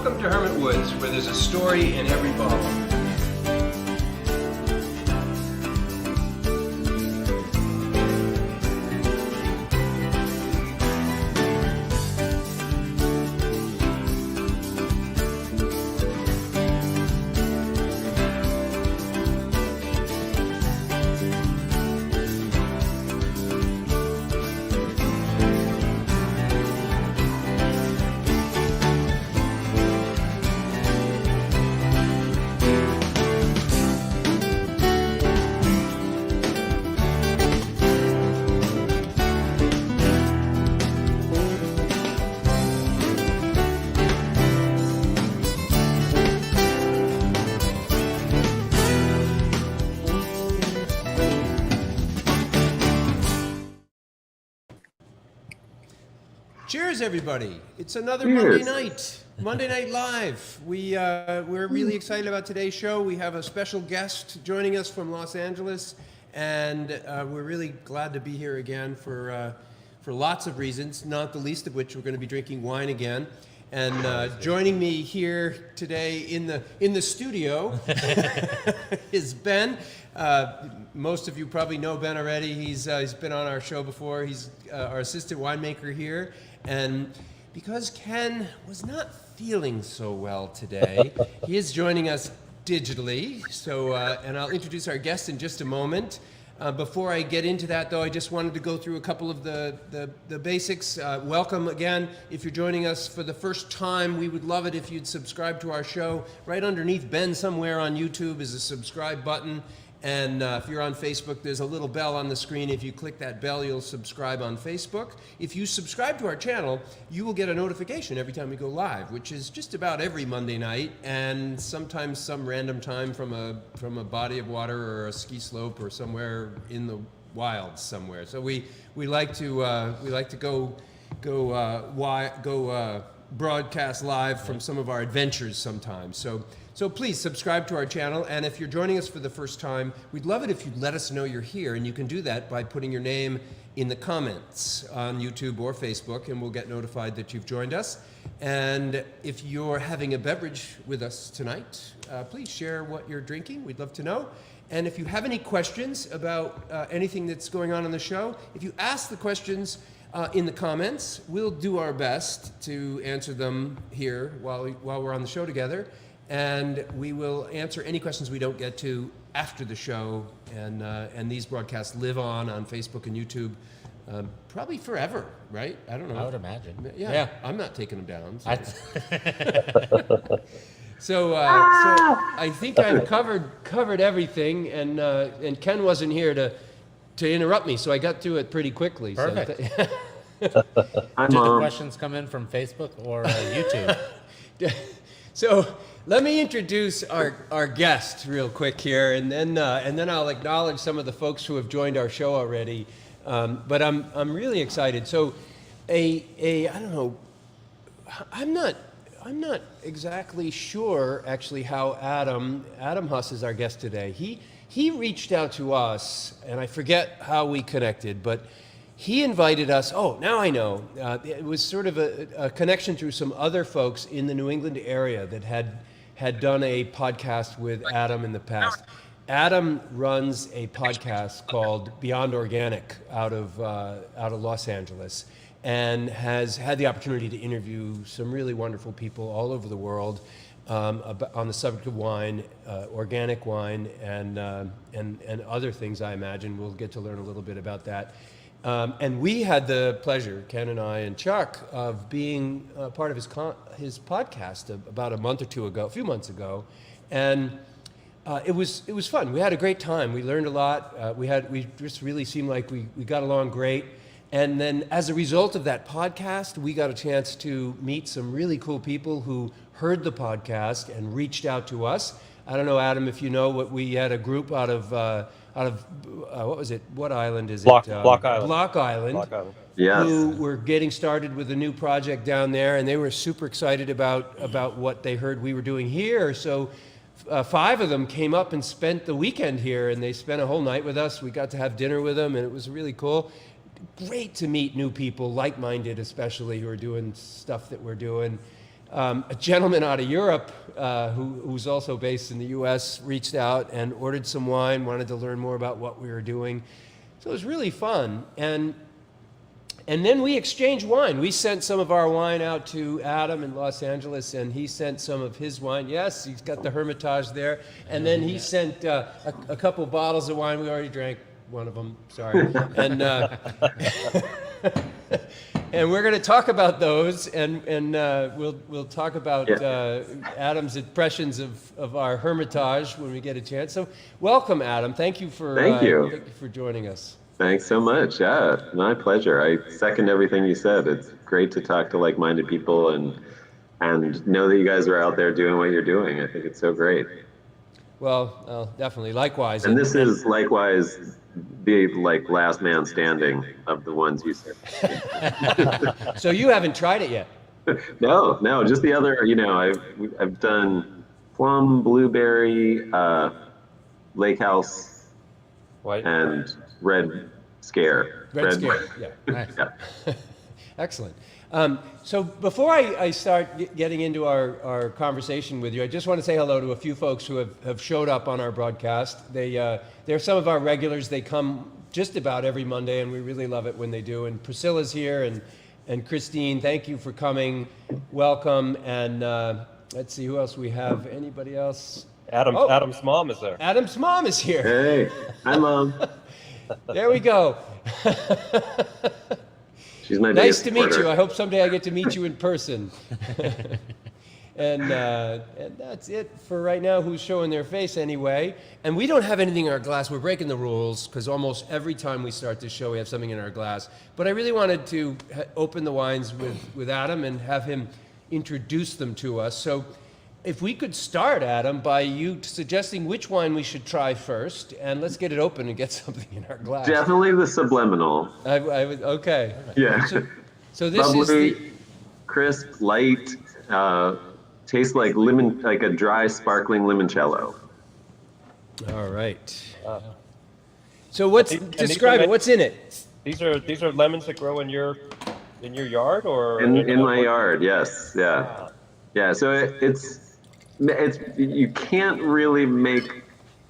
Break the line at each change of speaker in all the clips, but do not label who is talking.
Welcome to Hermit Woods, where there's a story in every bottle. Cheers, everybody! It's another Monday Night Live. We're really excited about today's show. We have a special guest joining us from Los Angeles, and we're really glad to be here again for lots of reasons, not the least of which we're going to be drinking wine again. And joining me here today in the studio is Ben. Most of you probably know Ben already. He's been on our show before. He's our assistant winemaker here. And because Ken was not feeling so well today, he is joining us digitally. So, and I'll introduce our guest in just a moment. Before I get into that, though, I just wanted to go through a couple of the basics. Welcome again. If you're joining us for the first time, we would love it if you'd subscribe to our show. Right underneath Ben somewhere on YouTube is a subscribe button. And if you're on Facebook, there's a little bell on the screen. If you click that bell, you'll subscribe on Facebook. If you subscribe to our channel, you will get a notification every time we go live, which is just about every Monday night, and sometimes some random time from a body of water or a ski slope or somewhere in the wilds somewhere. So we like to go broadcast live from some of our adventures sometimes. So please subscribe to our channel, and if you're joining us for the first time, we'd love it if you'd let us know you're here, and you can do that by putting your name in the comments on YouTube or Facebook, and we'll get notified that you've joined us. And if you're having a beverage with us tonight, please share what you're drinking. We'd love to know. And if you have any questions about anything that's going on the show, if you ask the questions in the comments, we'll do our best to answer them here while we're on the show together. And we will answer any questions we don't get to after the show. And these broadcasts live on Facebook and YouTube probably forever, right? I don't know.
I would imagine.
Yeah. I'm not taking them down. So, so I think I've covered everything, and Ken wasn't here to interrupt me, so I got through it pretty quickly.
Perfect.
So
Do the questions come in from Facebook or YouTube?
So let me introduce our guest real quick here, and then I'll acknowledge some of the folks who have joined our show already. But I'm really excited. So I don't know. I'm not exactly sure actually how Adam Huss is our guest today. He reached out to us, and I forget how we connected, but he invited us. Oh, now I know. It was sort of a connection through some other folks in the New England area that had done a podcast with Adam in the past. Adam runs a podcast called Beyond Organic out of Los Angeles, and has had the opportunity to interview some really wonderful people all over the world on the subject of wine, organic wine, and other things. I imagine we'll get to learn a little bit about that. And we had the pleasure, Ken and I and Chuck, of being part of his podcast about a few months ago, and it was fun. We had a great time. We learned a lot. We just really seemed like we got along great. And then as a result of that podcast, we got a chance to meet some really cool people who heard the podcast and reached out to us. I don't know, Adam, if you know, we had a group out of what was it? What island is it?
Block Island.
Block Island.
Yes.
Who were getting started with a new project down there, and they were super excited about what they heard we were doing here. So 5 of them came up and spent the weekend here, and they spent a whole night with us. We got to have dinner with them, and it was really cool. Great to meet new people, like-minded especially, who are doing stuff that we're doing. A gentleman out of Europe who's also based in the U.S. reached out and ordered some wine, wanted to learn more about what we were doing. So it was really fun. And then we exchanged wine. We sent some of our wine out to Adam in Los Angeles, and he sent some of his wine. Yes, he's got the Hermitage there. And then he sent a couple bottles of wine. We already drank one of them, sorry. And and we're going to talk about those, and we'll talk about Adam's impressions of our Hermitage when we get a chance. So welcome, Adam. Thank you for joining us.
Thanks so much. Yeah, my pleasure. I second everything you said. It's great to talk to like-minded people and know that you guys are out there doing what you're doing. I think it's so great.
Well, definitely. Likewise.
And this is likewise the last man standing of the ones you said.
So you haven't tried it yet?
No, just the other. I've done plum, blueberry, lake house,
White.
and red scare.
Red scare, yeah. Nice. Yeah. Excellent. So before I start getting into our conversation with you, I just want to say hello to a few folks who have showed up on our broadcast. They're some of our regulars. They come just about every Monday, and we really love it when they do. And Priscilla's here, and Christine, thank you for coming. Welcome. And let's see who else we have. Anybody else?
Adam's mom is there.
Adam's mom is here.
Hey, hi, Mom.
There we go.
She's my
Nice
biggest
to meet you.
supporter.
I hope someday I get to meet you in person. And that's it for right now. Who's showing their face anyway? And we don't have anything in our glass. We're breaking the rules because almost every time we start this show, we have something in our glass. But I really wanted to open the wines with Adam and have him introduce them to us. So if we could start, Adam, by you suggesting which wine we should try first, and let's get it open and get something in our glass.
Definitely the subliminal.
I would, okay.
Yeah.
So this is
Bubbly, crisp, light, tastes like lemon, like a dry, sparkling limoncello.
All right. So describe it? What's in it?
These are lemons that grow in your yard or
In my yard, yes, yeah. Yeah, so it's you can't really make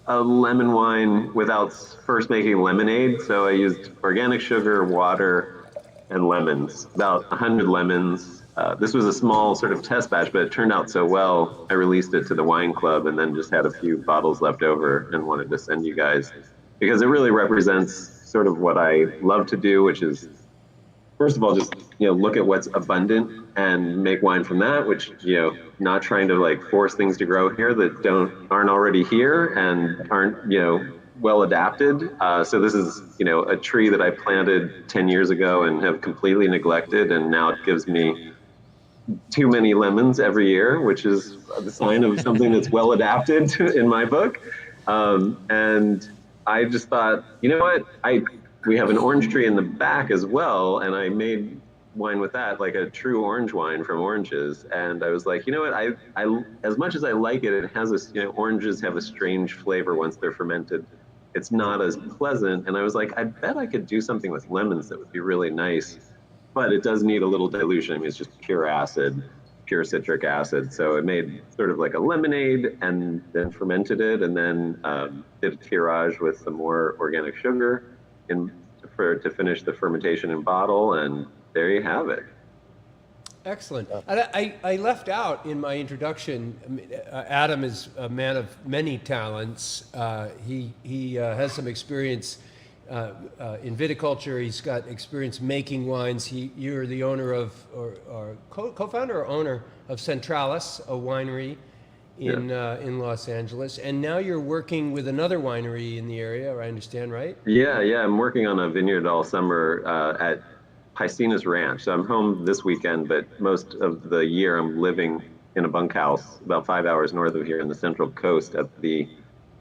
a lemon wine without first making lemonade. So I used organic sugar, water, and lemons, about 100 lemons. This was a small sort of test batch, but it turned out so well, I released it to the wine club and then just had a few bottles left over and wanted to send you guys because it really represents sort of what I love to do, which is, first of all, just look at what's abundant and make wine from that, which not trying to force things to grow here that aren't already here and aren't well adapted. So this is a tree that I planted 10 years ago and have completely neglected, and now it gives me too many lemons every year, which is the sign of something that's well adapted in my book. And I just thought, you know what, we have an orange tree in the back as well, and I made wine with that, like a true orange wine from oranges. And I was like, you know what, I as much as I like it, it has oranges have a strange flavor once they're fermented. It's not as pleasant. And I was like, I bet I could do something with lemons that would be really nice, but it does need a little dilution. I mean, it's just pure acid, pure citric acid. So it made sort of like a lemonade and then fermented it, and then did a tirage with some more organic sugar to finish the fermentation in bottle, and there you have it.
Excellent. I left out in my introduction, Adam is a man of many talents. He has some experience in viticulture. He's got experience making wines. You're the owner of, or co-founder or owner of Centralas, a winery in Los Angeles. And now you're working with another winery in the area, I understand, right?
Yeah. I'm working on a vineyard all summer at Piscina's Ranch. So I'm home this weekend, but most of the year I'm living in a bunkhouse about 5 hours north of here in the Central Coast at the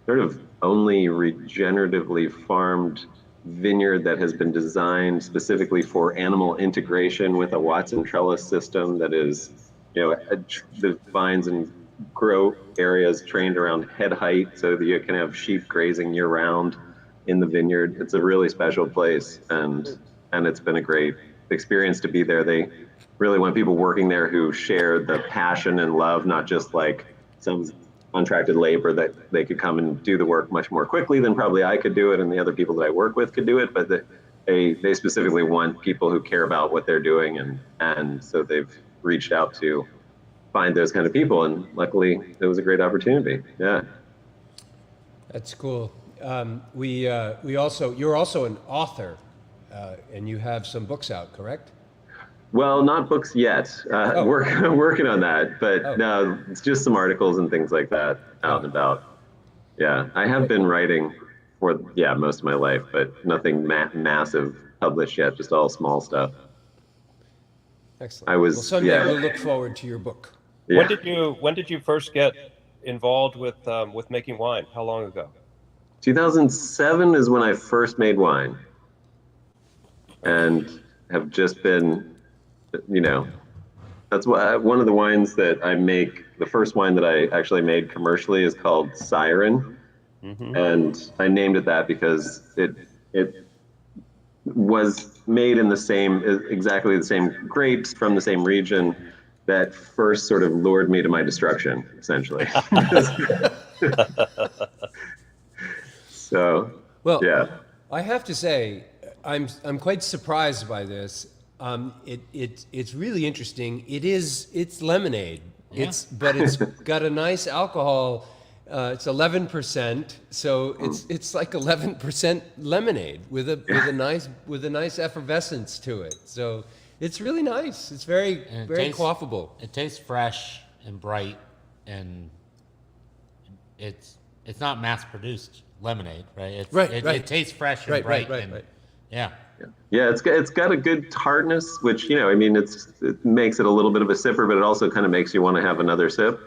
sort of only regeneratively farmed vineyard that has been designed specifically for animal integration with a Watson trellis system that is, the vines and grow areas trained around head height so that you can have sheep grazing year round in the vineyard. It's a really special place, and it's been a great experience to be there. They really want people working there who share the passion and love, not just like some contracted labor that they could come and do the work much more quickly than probably I could do it and the other people that I work with could do it, but that they specifically want people who care about what they're doing, and so they've reached out to find those kind of people, and luckily it was a great opportunity. Yeah.
That's cool. You're also an author, and you have some books out, correct?
Well, not books yet. Working on that, but no, it's just some articles and things like that out and about. Yeah, I have been writing for most of my life, but nothing massive published yet. Just all small stuff.
Excellent. Well, someday we'll look forward to your book.
Yeah.
When did you first get involved with making wine? How long ago?
2007 is when I first made wine, and have just been. That's one of the wines that I make. The first wine that I actually made commercially is called Siren, and I named it that because it was made in exactly the same grapes from the same region that first sort of lured me to my destruction, essentially. So, yeah.
I have to say, I'm quite surprised by this. It's really interesting. It's lemonade.
Yeah.
But it's got a nice alcohol. It's 11%, so it's like 11% lemonade with a nice effervescence to it. So it's really nice. It's very quaffable.
It tastes fresh and bright, and it's not mass produced lemonade, right? It tastes fresh and bright. Right. Yeah.
Yeah, it's got a good tartness, which it makes it a little bit of a sipper, but it also kind of makes you want to have another sip.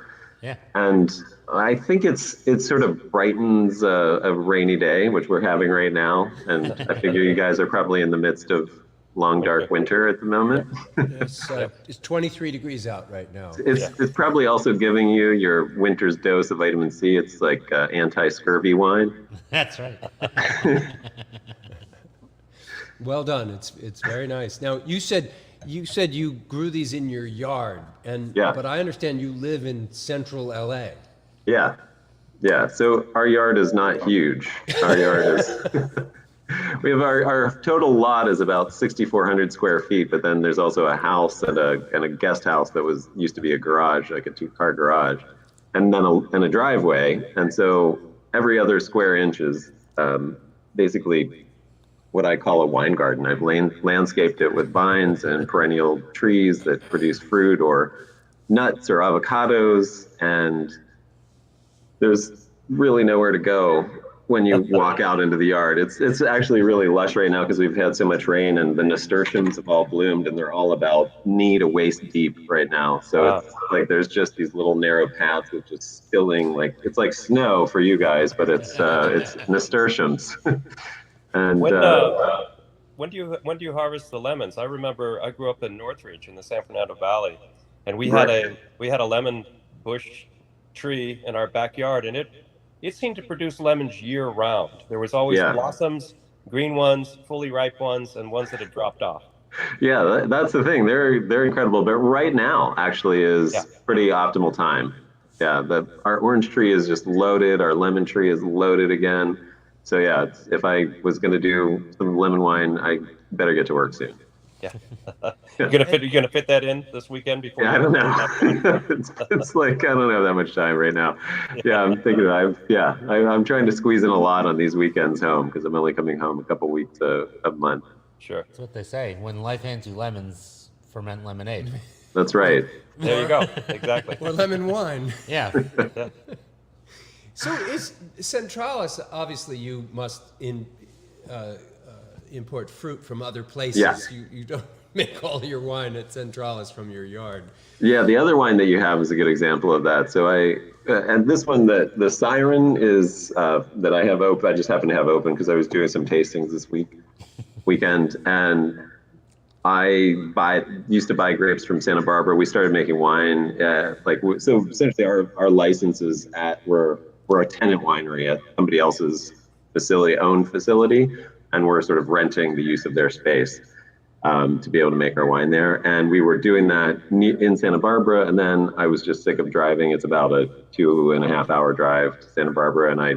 Yeah.
And I think it sort of brightens a rainy day, which we're having right now. And I figure you guys are probably in the midst of long, dark winter at the moment.
It's 23 degrees out right now.
It's probably also giving you your winter's dose of vitamin C. It's like anti-scurvy wine.
That's right.
Well done. It's very nice. Now you said you grew these in your yard, but I understand you live in central LA.
Yeah. So our yard is not huge. Our yard is. We have our total lot is about 6,400 square feet, but then there's also a house and a guest house that used to be a garage, like a 2-car garage, and then a driveway. And so every other square inch is basically what I call a wine garden. I've landscaped it with vines and perennial trees that produce fruit or nuts or avocados, and there's really nowhere to go when you walk out into the yard. It's actually really lush right now because we've had so much rain, and the nasturtiums have all bloomed, and they're all about knee to waist deep right now. So It's like there's just these little narrow paths with just spilling, it's like snow for you guys, but it's nasturtiums. And
when do you harvest the lemons? I remember I grew up in Northridge in the San Fernando Valley, and we had a lemon bush tree in our backyard, and it seemed to produce lemons year round. There was always blossoms, green ones, fully ripe ones, and ones that had dropped off.
Yeah, that's the thing. They're incredible, but right now actually is pretty optimal time. Yeah, our orange tree is just loaded. Our lemon tree is loaded again. So yeah, if I was going to do some lemon wine, I better get to work soon.
Yeah. You're gonna fit that in this weekend before?
Yeah, I don't know. it's like I don't have that much time right now. Yeah, I'm thinking I'm trying to squeeze in a lot on these weekends home because I'm only coming home a couple weeks a month.
Sure.
That's what they say. When life hands you lemons, ferment lemonade.
That's right.
There you go. Exactly.
Or lemon wine.
Yeah.
So is Centralas, obviously you must import fruit from other places.
Yeah.
You don't make all your wine at Centralas from your yard.
Yeah, the other wine that you have is a good example of that. So and this one, the Siren is that I have open. I just happen to have open because I was doing some tastings this weekend, and I used to buy grapes from Santa Barbara. We started making wine, so essentially our licenses we're a tenant winery at somebody else's owned facility, and we're sort of renting the use of their space. to be able to make our wine there. And we were doing that in Santa Barbara. And then I was just sick of driving. It's about a 2.5 hour drive to Santa Barbara. And I,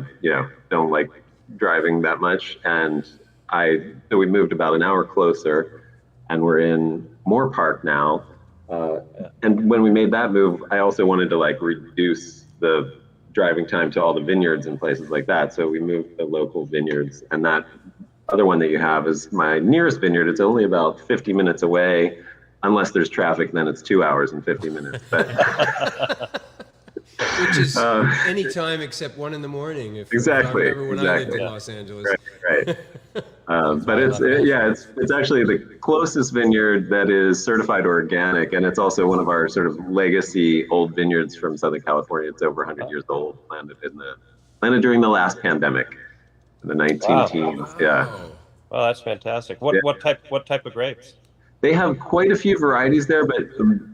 don't like driving that much. And so we moved about an hour closer, and we're in Moore Park now. And when we made that move, I also wanted to like reduce the driving time to all the vineyards and places like that. So we moved to local vineyards, and that other one that you have is my nearest vineyard. It's only about 50 minutes away. Unless there's traffic, then it's 2 hours and 50 minutes. But
which is any time except 1 a.m.
Exactly.
I remember when I lived in Los Angeles.
Right. But it's actually the closest vineyard that is certified organic, and it's also one of our sort of legacy old vineyards from Southern California. It's over 100 years old, planted during the last pandemic, in the 19 teens. Yeah.
Well, that's fantastic. What type of grapes?
They have quite a few varieties there, but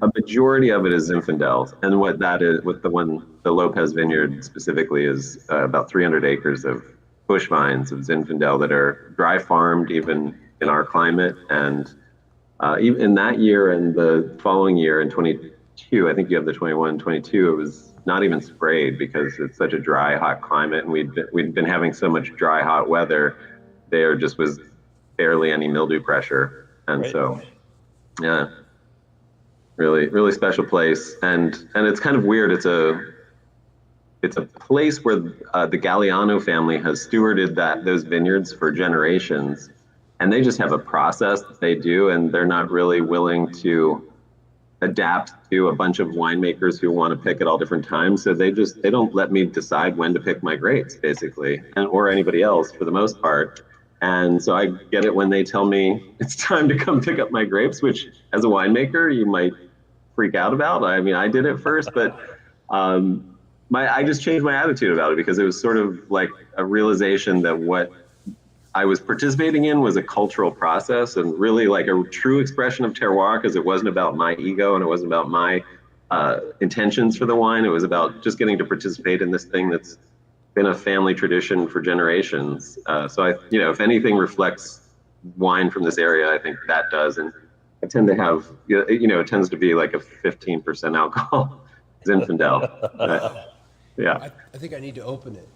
a majority of it is Zinfandel. And what that is, with the Lopez Vineyard specifically, is about 300 acres of bush vines of Zinfandel that are dry farmed, even in our climate. And even in that year and the following year in 22, I think you have the 21, 22, it was not even sprayed because it's such a dry, hot climate. And we'd been having so much dry, hot weather, there just was barely any mildew pressure. And
Great.
So, yeah, really, really special place. And it's kind of weird. It's a place where the Galliano family has stewarded those vineyards for generations, and they just have a process that they do, and they're not really willing to adapt to a bunch of winemakers who want to pick at all different times. So they don't let me decide when to pick my grapes, basically, or anybody else for the most part. And so I get it when they tell me it's time to come pick up my grapes, which as a winemaker, you might freak out about. I mean, I did it first, but I just changed my attitude about it, because it was sort of like a realization that what I was participating in was a cultural process, and really like a true expression of terroir, because it wasn't about my ego and it wasn't about my intentions for the wine. It was about just getting to participate in this thing that's been a family tradition for generations. So if anything reflects wine from this area, I think that does. And I tend to have, it tends to be like a 15% alcohol Zinfandel. Yeah.
I think I need to open it.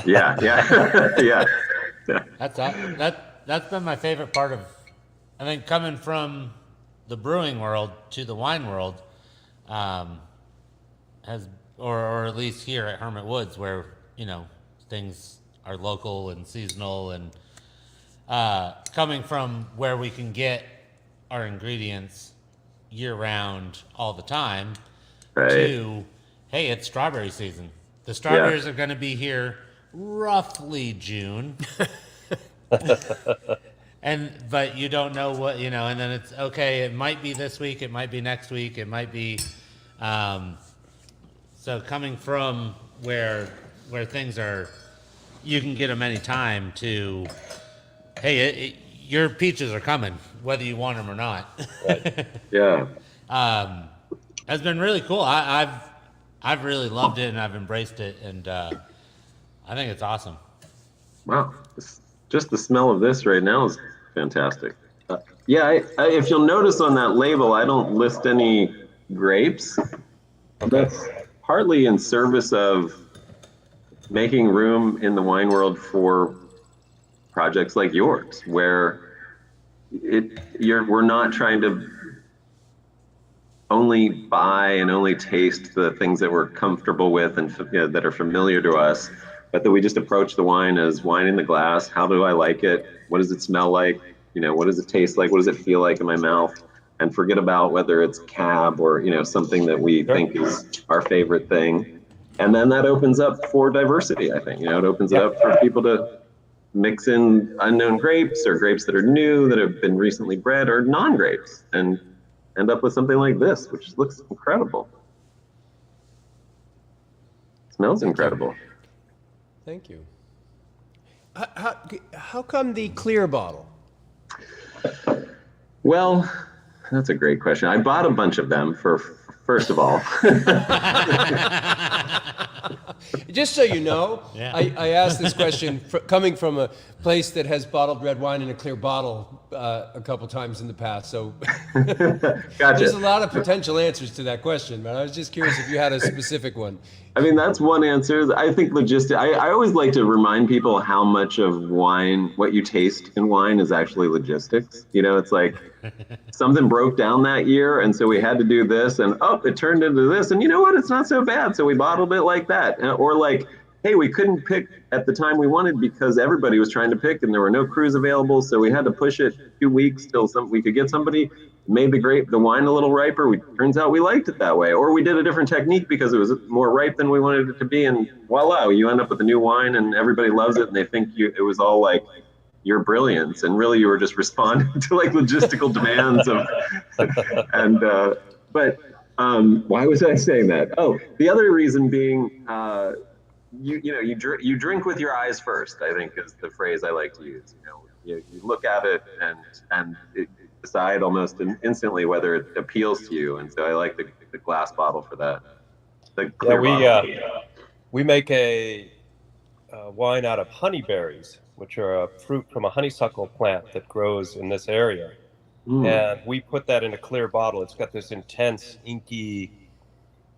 Yeah. Yeah.
That's been my favorite part of, I think, coming from the brewing world to the wine world, or at least here at Hermit Woods, where things are local and seasonal, and coming from where we can get our ingredients year round all the time,
right,
to, hey, it's strawberry season. The strawberries are going to be here roughly June. But you don't know what, and then it's okay, it might be this week, it might be next week, it might be, so coming from where things are, you can get them anytime, to, hey, your peaches are coming, whether you want them or not.
Right.
Yeah.
Has been really cool. I've really loved it, and I've embraced it, and I think it's awesome.
Wow. Just the smell of this right now is fantastic. If you'll notice on that label, I don't list any grapes. That's partly in service of making room in the wine world for projects like yours, where we're not trying to only buy and only taste the things that we're comfortable with and that are familiar to us, but that we just approach the wine as wine in the glass. How do I like it? What does it smell like? What does it taste like? What does it feel like in my mouth? And forget about whether it's cab or, something that we think is our favorite thing. And then that opens up for diversity, I think. It opens it up for people to mix in unknown grapes, or grapes that are new, that have been recently bred, or non-grapes, and end up with something like this, which looks incredible. Smells incredible.
Thank you. How come the clear bottle?
Well, that's a great question. I bought a bunch of them for first of all.
Just so you know,
Yeah.
I asked this question coming from a place that has bottled red wine in a clear bottle a couple times in the past. So
Gotcha.
there's a lot of potential answers to that question, but I was just curious if you had a specific one.
I mean, that's one answer. I think I always like to remind people how much of wine, what you taste in wine is actually logistics. You know, it's like something broke down that year, and so we had to do this, and it turned into this, and you know what? It's not so bad. So we bottled it like that. Or like, hey, we couldn't pick at the time we wanted because everybody was trying to pick and there were no crews available. So we had to push it 2 weeks till we could get somebody. Made the wine a little riper. Turns out we liked it that way. Or we did a different technique because it was more ripe than we wanted it to be. And voila, you end up with a new wine and everybody loves it and they think it was all like your brilliance. And really you were just responding to like logistical demands of, why was I saying that? Oh, the other reason being, you drink with your eyes first, I think is the phrase I like to use. You look at it and decide almost instantly whether it appeals to you. And so I like the glass bottle for that.
We make a wine out of honeyberries, which are a fruit from a honeysuckle plant that grows in this area. And we put that in a clear bottle. It's got this intense, inky,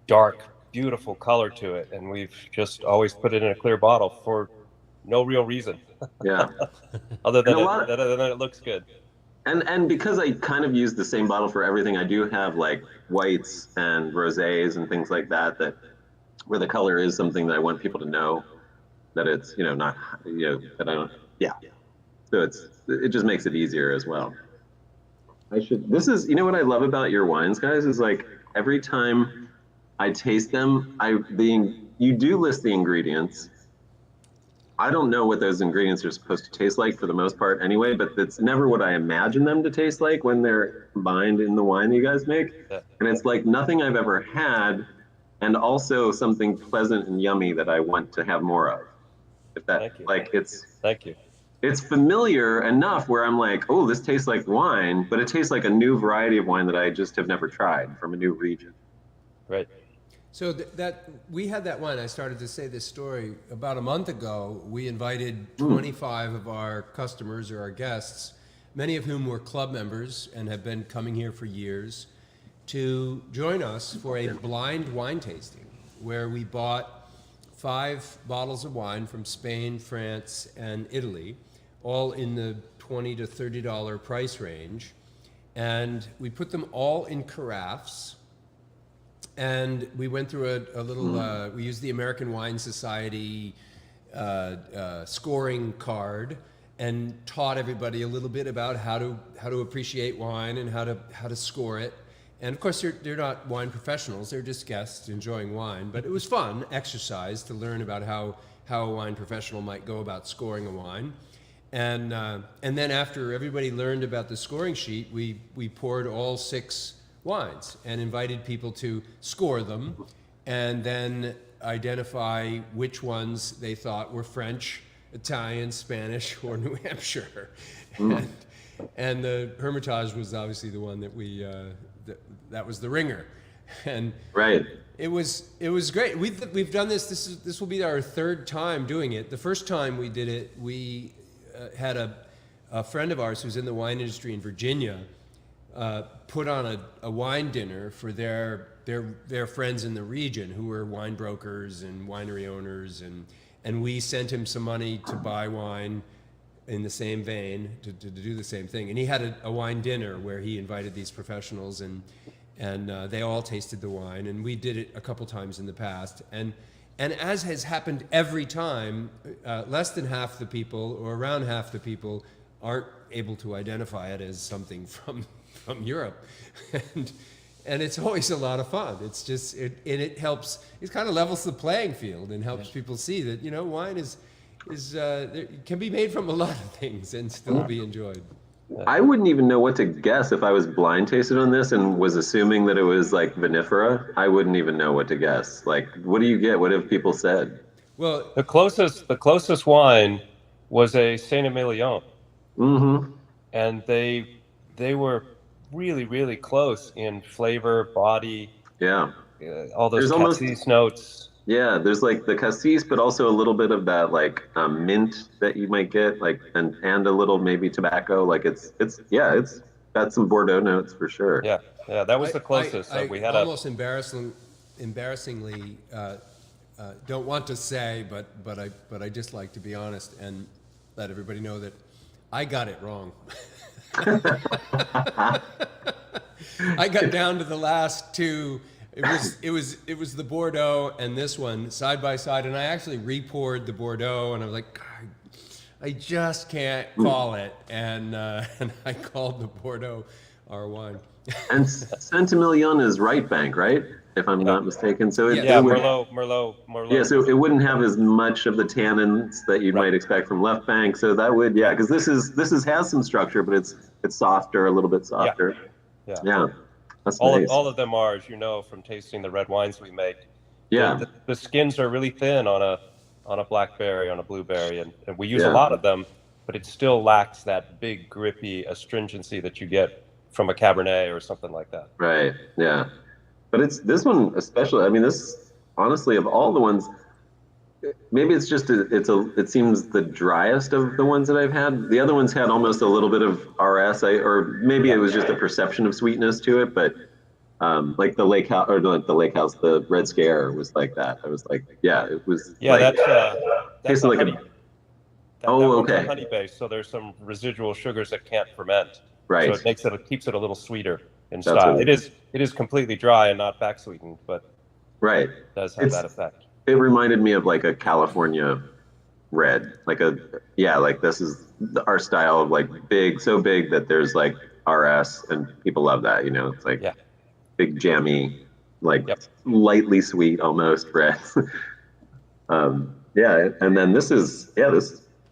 dark, beautiful color to it. And we've just always put it in a clear bottle for no real reason.
Yeah.
other than it looks good.
And because I kind of use the same bottle for everything, I do have like whites and rosés and things like that where the color is something that I want people to know that it's, not, that I don't, yeah. So it just makes it easier as well. This is, what I love about your wines, guys, is like every time I taste them, you do list the ingredients. I don't know what those ingredients are supposed to taste like for the most part anyway, but it's never what I imagine them to taste like when they're combined in the wine that you guys make. Yeah. And it's like nothing I've ever had, and also something pleasant and yummy that I want to have more of.
Thank you.
It's familiar enough where I'm like, oh, this tastes like wine, but it tastes like a new variety of wine that I just have never tried from a new region.
Right.
So we had that wine. I started to say this story about a month ago. We invited 25 of our customers or our guests, many of whom were club members and have been coming here for years, to join us for a blind wine tasting where we bought 5 bottles of wine from Spain, France, and Italy, all in the $20 to $30 price range. And we put them all in carafes. And we went through a little, we used the American Wine Society scoring card and taught everybody a little bit about how to appreciate wine and how to score it. And of course, they're not wine professionals; they're just guests enjoying wine. But it was fun exercise to learn about how a wine professional might go about scoring a wine. And then after everybody learned about the scoring sheet, we poured all 6 wines and invited people to score them and then identify which ones they thought were French, Italian, Spanish, or New Hampshire. And the Hermitage was obviously the one that that was the ringer. And
right.
It was great. We've done this. This will be our 3rd time doing it. The first time we did it, we had a friend of ours who's in the wine industry in Virginia put on a wine dinner for their friends in the region who were wine brokers and winery owners, and we sent him some money to buy wine in the same vein to do the same thing. And he had a wine dinner where he invited these professionals and they all tasted the wine, and we did it a couple times in the past. And as has happened every time, less than half the people or around half the people aren't able to identify it as something from Europe. And it's always a lot of fun. It's just, it helps, it kind of levels the playing field and helps people see that, wine can be made from a lot of things and still be enjoyed.
I wouldn't even know what to guess if I was blind tasted on this and was assuming that it was like vinifera. I wouldn't even know what to guess. Like, what do you get? What have people said?
Well, the closest wine was a Saint Emilion.
Mm-hmm.
And they were really, really close in flavor, body,
Yeah.
All those
There's almost
cassis notes.
Yeah, there's like the cassis, but also a little bit of that like mint that you might get, like and a little maybe tobacco. Like it's got some Bordeaux notes for sure.
Yeah, yeah, that was the closest.
I
We had
almost embarrassingly don't want to say, but I just like to be honest and let everybody know that I got it wrong. I got down to the last two. It was the Bordeaux and this one side by side, and I actually re-poured the Bordeaux, and I was like, God, I just can't call it, and I called the Bordeaux our wine.
And Saint-Emilion is right bank, right? If I'm not mistaken. So it would,
Merlot.
yeah, so it wouldn't have as much of the tannins that you might expect from left bank. So that would, yeah, because this has some structure, but it's softer, a little bit softer. Yeah. That's nice.
All of them are, as you know, from tasting the red wines we make.
Yeah.
The skins are really thin on a blackberry, on a blueberry, and we use a lot of them, but it still lacks that big, grippy astringency that you get from a Cabernet or something like that.
Right. Yeah. But it's this one especially. I mean, this honestly of all the ones, maybe it's just it seems the driest of the ones that I've had. The other ones had almost a little bit of RS, or maybe it was just a perception of sweetness to it. But like the Lake House, or not the Lake House, the Red Scare was like that. I was like, yeah, it was.
Yeah,
like,
that's
tasted like
honey.
Okay.
Honey based, so there's some residual sugars that can't ferment.
Right.
So it keeps it a little sweeter in
That's
style.
what
It is completely dry and not back sweetened, but
right.
it does have that effect.
It reminded me of like a California red, like this is our style of like so big that there's like RS and people love that, it's like big jammy, like lightly sweet almost red. And then this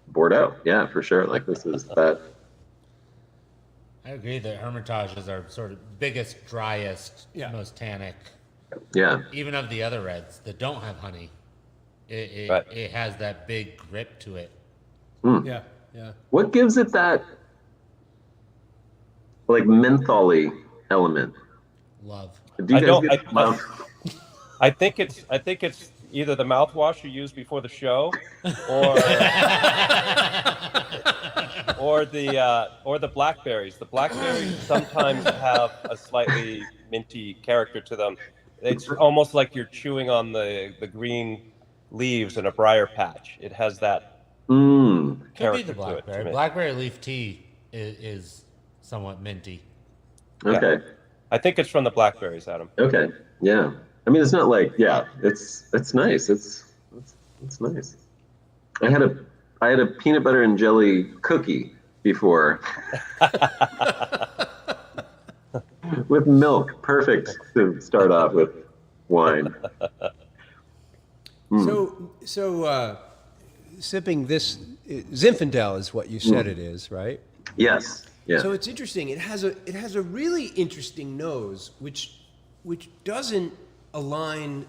Bordeaux, for sure. Like this is that.
I agree that Hermitages are sort of biggest, driest, most tannic.
Yeah.
Even of the other reds that don't have honey, it has that big grip to it.
Mm.
Yeah.
What gives it that like mentholy element?
Love.
Do you guys get love?
I think it's either the mouthwash you use before the show, or the blackberries. The blackberries sometimes have a slightly minty character to them. It's almost like you're chewing on the green leaves in a briar patch. It has that
Could be
character
the blackberry.
to it.
Blackberry leaf tea is somewhat minty.
Okay.
Yeah. I think it's from the blackberries, Adam.
Okay. Yeah. I mean, it's not like it's nice. It's nice. I had a peanut butter and jelly cookie before. With milk, perfect to start off with wine.
So sipping this Zinfandel is what you said it is, right?
Yes. Yeah.
So it's interesting. It has a really interesting nose, which doesn't align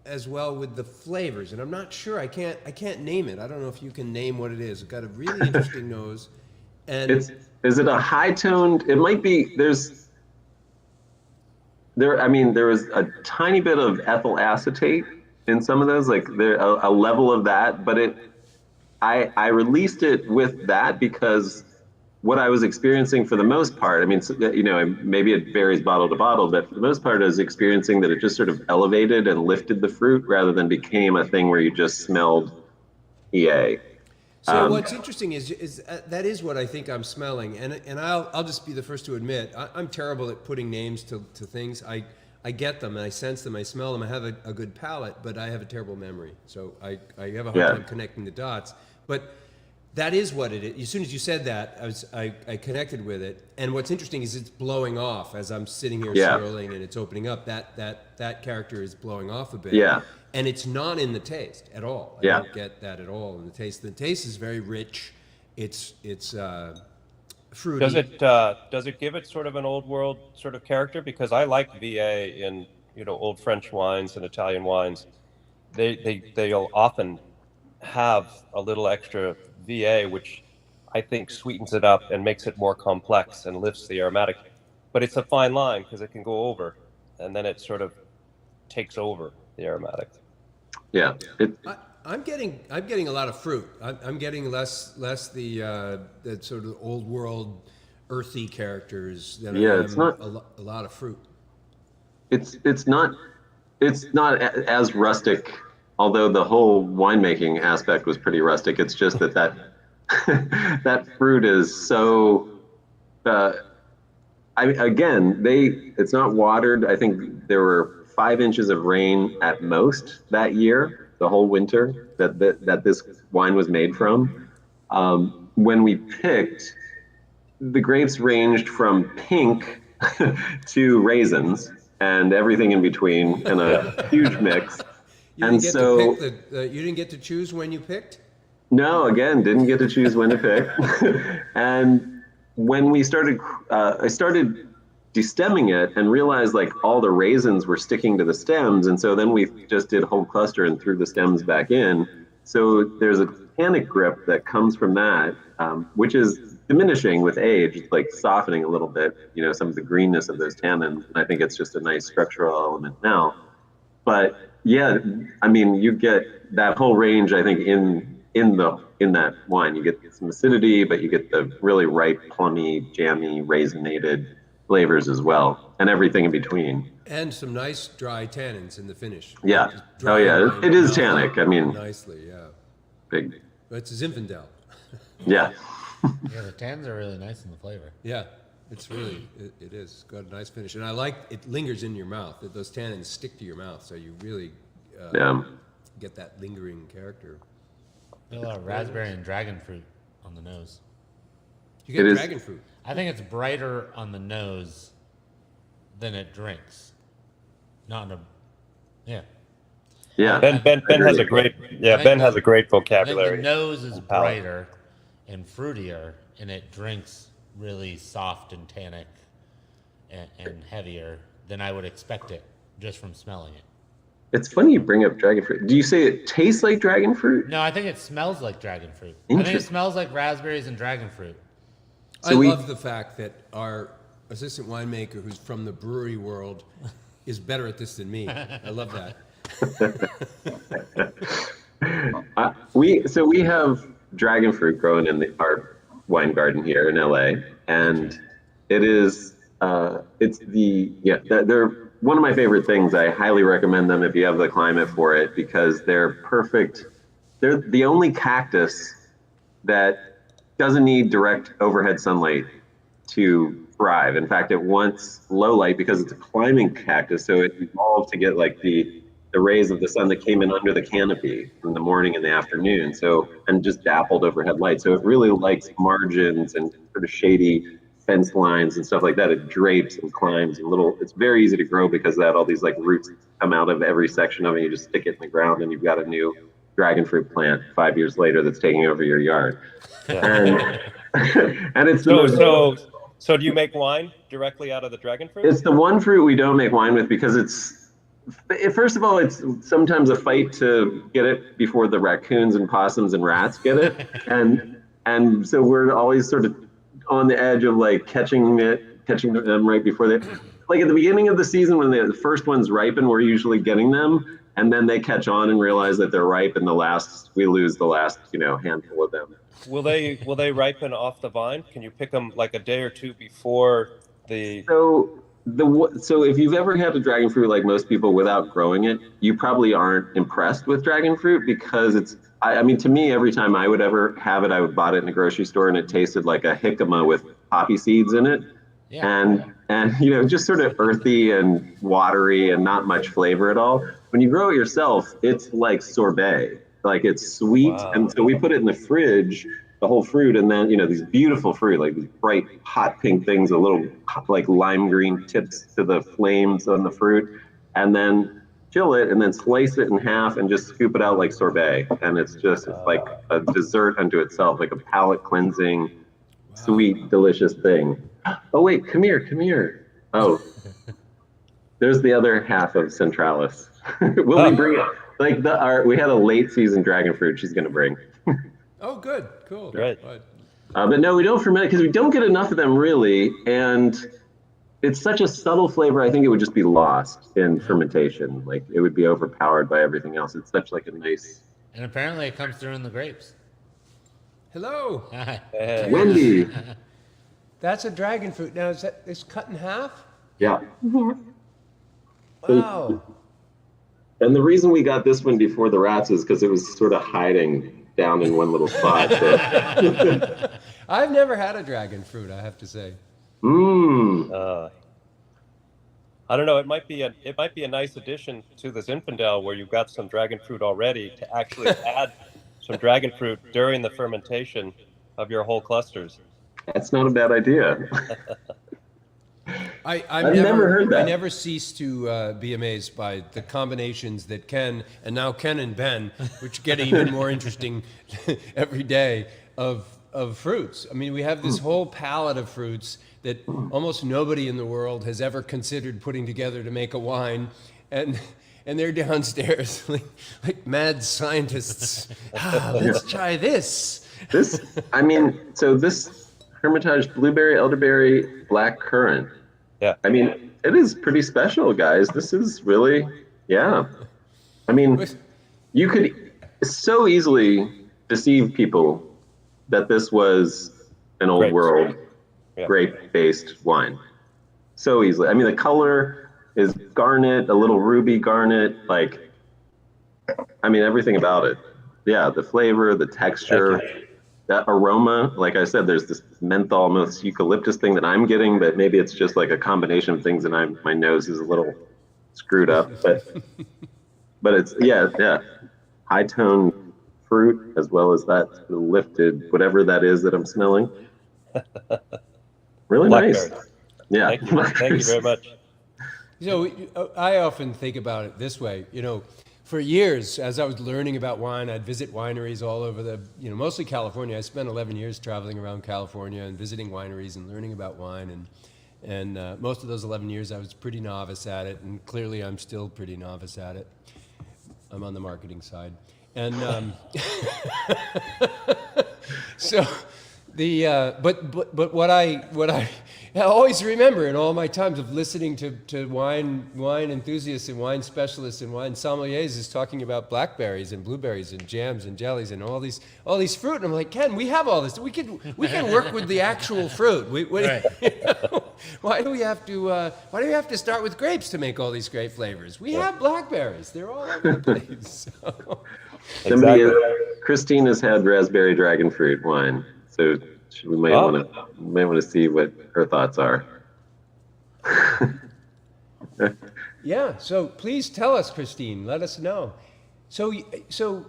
as well with the flavors, and I'm not sure. I can't name it. I don't know if you can name what it is. It's got a really interesting nose, and
is it a high toned? It might be. There was a tiny bit of ethyl acetate in some of those, like a level of that, but I released it with that because what I was experiencing for the most part, I mean, maybe it varies bottle to bottle, but for the most part, I was experiencing that it just sort of elevated and lifted the fruit rather than became a thing where you just smelled EA.
So what's interesting is that is what I think I'm smelling, and I'll just be the first to admit I'm terrible at putting names to things. I get them and I sense them, I smell them, I have a good palate, but I have a terrible memory, so I have a hard time connecting the dots. But that is what it is. As soon as you said that, I connected with it. And what's interesting is it's blowing off as I'm sitting here swirling and it's opening up. That character is blowing off a bit. Yeah. And it's not in the taste at all. I don't get that at all in the taste. The taste is very rich. It's fruity.
Does it give it sort of an old world sort of character? Because I like VA in old French wines and Italian wines. They'll often have a little extra VA, which I think sweetens it up and makes it more complex and lifts the aromatic. But it's a fine line because it can go over. and then it sort of takes over the aromatics.
Yeah.
I'm getting a lot of fruit. I'm getting less the sort of old world earthy characters than I am
it's not.
a lot of fruit.
It's not as rustic, although the whole winemaking aspect was pretty rustic. It's just that that fruit is so. It's not watered. I think there were 5 inches of rain at most that year, the whole winter that this wine was made from. When we picked, the grapes ranged from pink to raisins and everything in between, in a huge mix.
You didn't get to choose when you picked?
No, again, didn't get to choose when to pick. And when we started, I started destemming it and realized like all the raisins were sticking to the stems. And so then we just did whole cluster and threw the stems back in. So there's a tannic grip that comes from that, which is diminishing with age, like softening a little bit, some of the greenness of those tannins. And I think it's just a nice structural element now. But yeah, I mean, you get that whole range, I think, in that wine. You get some acidity, but you get the really ripe, plummy, jammy, raisinated flavors as well, and everything in between.
And some nice dry tannins in the finish.
Yeah.
Dry
it is tannic. I mean,
nicely, yeah.
Big.
But it's Zinfandel.
Yeah.
Yeah, the tans are really nice in the flavor.
Yeah, it's really, it is. It's got a nice finish. And I like, it lingers in your mouth. Those tannins stick to your mouth, so you really get that lingering character.
A lot of raspberry and dragon fruit on the nose.
You get dragon fruit.
I think it's brighter on the nose than it drinks. Yeah.
Ben has a great vocabulary.
I think the nose is brighter and fruitier, and it drinks really soft and tannic and heavier than I would expect it just from smelling it.
It's funny you bring up dragon fruit. Do you say it tastes like dragon fruit?
No, I think it smells like dragon fruit. I think it smells like raspberries and dragon fruit.
I love the fact that our assistant winemaker, who's from the brewery world, is better at this than me. I love that.
We have dragon fruit growing in our wine garden here in LA, and they're one of my favorite things. I highly recommend them if you have the climate for it, because they're perfect. They're the only cactus that doesn't need direct overhead sunlight to thrive. In fact, it wants low light because it's a climbing cactus, so it evolved to get like the rays of the sun that came in under the canopy in the morning and the afternoon, and just dappled overhead light. So it really likes margins and sort of shady fence lines and stuff like that. It drapes and climbs it's very easy to grow because of that. All these like roots come out of every section of it. You just stick it in the ground and you've got a new dragon fruit plant 5 years later that's taking over your yard. Yeah. And it's
so do you make wine directly out of the dragon fruit?
It's the one fruit we don't make wine with because first of all, it's sometimes a fight to get it before the raccoons and possums and rats get it. And so we're always sort of on the edge of like catching them right before they, like at the beginning of the season when the first ones ripen, we're usually getting them, and then they catch on and realize that they're ripe, and we lose the last handful of them.
Will they ripen off the vine? Can you pick them like a day or two before the?
So if you've ever had a dragon fruit like most people without growing it, you probably aren't impressed with dragon fruit because I mean, to me, every time I would ever have it, I would bought it in a grocery store and it tasted like a jicama with poppy seeds in it. Yeah. And just sort of earthy and watery and not much flavor at all. When you grow it yourself, it's like sorbet, like it's sweet. Wow. And so we put it in the fridge, the whole fruit, and then these beautiful fruit, like these bright hot pink things, a little like lime green tips to the flames on the fruit, and then chill it and then slice it in half and just scoop it out like sorbet. And it's like a dessert unto itself, like a palate cleansing, sweet, delicious thing. Oh wait, come here. Oh, there's the other half of Centralas. Will we bring it? Like we had a late season dragon fruit she's gonna bring.
Oh, good, cool.
Right.
But no, we don't ferment it because we don't get enough of them really, and it's such a subtle flavor. I think it would just be lost in fermentation. Like it would be overpowered by everything else. It's such like a nice.
And apparently it comes through in the grapes.
Hello.
Hey.
Wendy.
That's a dragon fruit. Now, it's cut in half?
Yeah.
Wow.
And the reason we got this one before the rats is because it was sort of hiding down in one little spot. So.
I've never had a dragon fruit, I have to say.
Mmm.
I don't know. It might be a nice addition to this Zinfandel where you've got some dragon fruit already to actually add some dragon fruit during the fermentation of your whole clusters.
That's not a bad idea.
I've
never heard that.
I never cease to be amazed by the combinations that Ken, and now Ken and Ben, which get even more interesting every day, of fruits. I mean, we have this whole palette of fruits that almost nobody in the world has ever considered putting together to make a wine, and they're downstairs like mad scientists. Let's try this.
This Hermitage blueberry, elderberry, black currant.
Yeah.
I mean, it is pretty special, guys. This is really, yeah. I mean, you could so easily deceive people that this was an old world grape-based wine. So easily. I mean, the color is garnet, a little ruby garnet, like, I mean, everything about it. Yeah, the flavor, the texture, that aroma. Like I said, there's this menthol, almost eucalyptus thing that I'm getting, but maybe it's just like a combination of things, and my nose is a little screwed up. But it's high tone fruit as well as that lifted whatever that is that I'm smelling. Really nice. Yeah.
Thank you very much.
So I often think about it this way, for years, as I was learning about wine, I'd visit wineries all over mostly California. I spent 11 years traveling around California and visiting wineries and learning about wine. And most of those 11 years, I was pretty novice at it. And clearly, I'm still pretty novice at it. I'm on the marketing side. And so but what I always remember in all my times of listening to wine enthusiasts and wine specialists and wine sommeliers is talking about blackberries and blueberries and jams and jellies and all these fruit. And I'm like, Ken, we have all this. We can work with the actual fruit.
Right.
Why do we have to start with grapes to make all these great flavors? We have blackberries. They're all over the place.
Exactly.
Christine has had raspberry dragon fruit wine. So we might want to see what her thoughts are.
Yeah. So please tell us, Christine. Let us know. So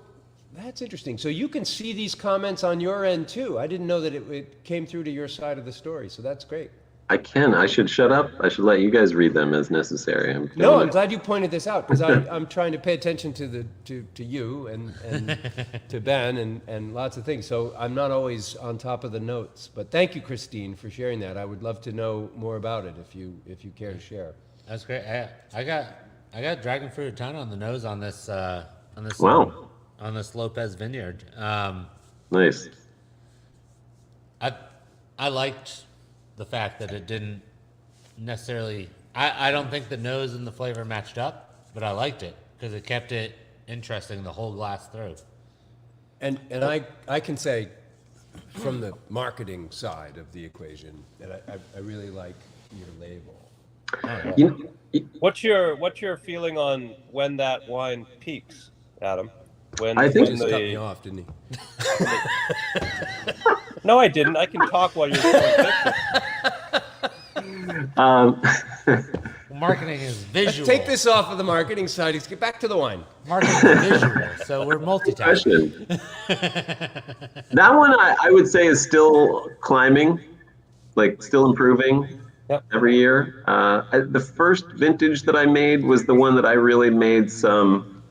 that's interesting. So you can see these comments on your end too. I didn't know that it came through to your side of the story. So that's great.
I should shut up. I should let you guys read them as necessary. I'm
glad you pointed this out because I'm trying to pay attention to you and to Ben and lots of things. So I'm not always on top of the notes. But thank you, Christine, for sharing that. I would love to know more about it if you care to share.
That's great. I got dragon fruit a ton on the nose on this
Wow.
on this Lopez vineyard.
Nice.
I liked the fact that it didn't necessarily, I don't think the nose and the flavor matched up, but I liked it because it kept it interesting the whole glass through.
And I can say from the marketing side of the equation that I really like your label.
What's your feeling on when that wine peaks, Adam?
I think
He just cut me off, didn't he?
No, I didn't. I can talk while you're showing pictures.
Marketing is visual.
Let's take this off of the marketing side. Let's get back to the wine.
Marketing is visual, so we're multitasking.
That one I would say is still climbing, like still improving every year. The first vintage that I made was the one that I really made some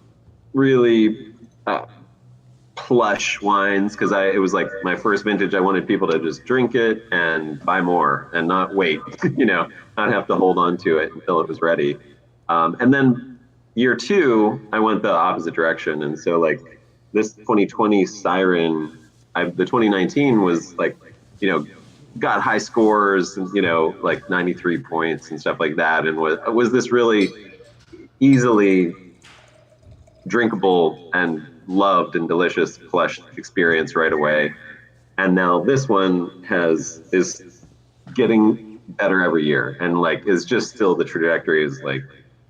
really plush wines because it was like my first vintage. I wanted people to just drink it and buy more and not wait, not have to hold on to it until it was ready. And then year two, I went the opposite direction. And so like this 2020 Siren, the 2019 was like, got high scores, and, like 93 points and stuff like that, and was this really easily drinkable and loved and delicious flesh experience right away. And now this one is getting better every year, and like is just still, the trajectory is like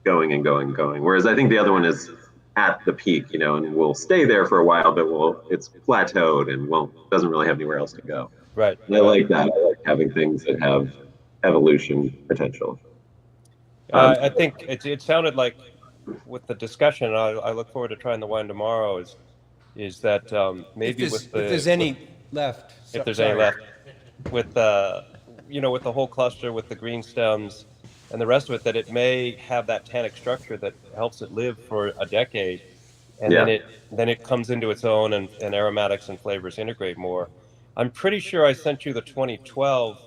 going and going and going. Whereas I think the other one is at the peak, and will stay there for a while, but it's plateaued and doesn't really have anywhere else to go.
Right.
And I like that. I like having things that have evolution potential.
I think it sounded like, with the discussion, I look forward to trying the wine tomorrow, is that maybe
if there's any left.
If there's any left, with the whole cluster, with the green stems and the rest of it, that it may have that tannic structure that helps it live for a decade, and then it comes into its own, and aromatics and flavors integrate more. I'm pretty sure I sent you the 2012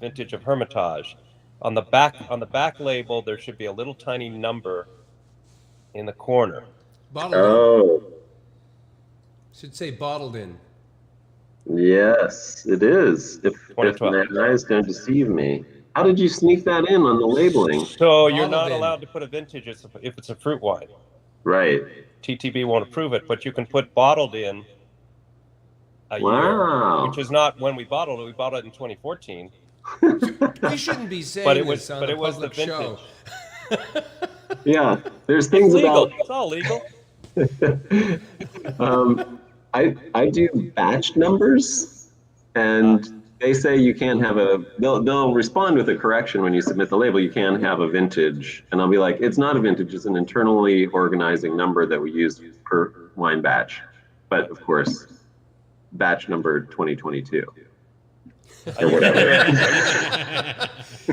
vintage of Hermitage. On the back label, there should be a little tiny number in the corner.
Bottled in. Should say bottled in.
Yes, it is. If my eyes don't deceive me. How did you sneak that in on the labeling?
So you're not allowed to put a vintage if it's a fruit wine.
Right.
TTB won't approve it, but you can put bottled in a year, which is not when we bottled it. We bottled it in 2014.
We shouldn't be saying this on a public show.
Yeah, there's things
legal.
about.
It's all legal.
I do batch numbers, and they say you can't have they'll respond with a correction when you submit the label. You can't have a vintage, and I'll be like, it's not a vintage, it's an internally organizing number that we use per wine batch. But of course, batch number 2022. Or whatever.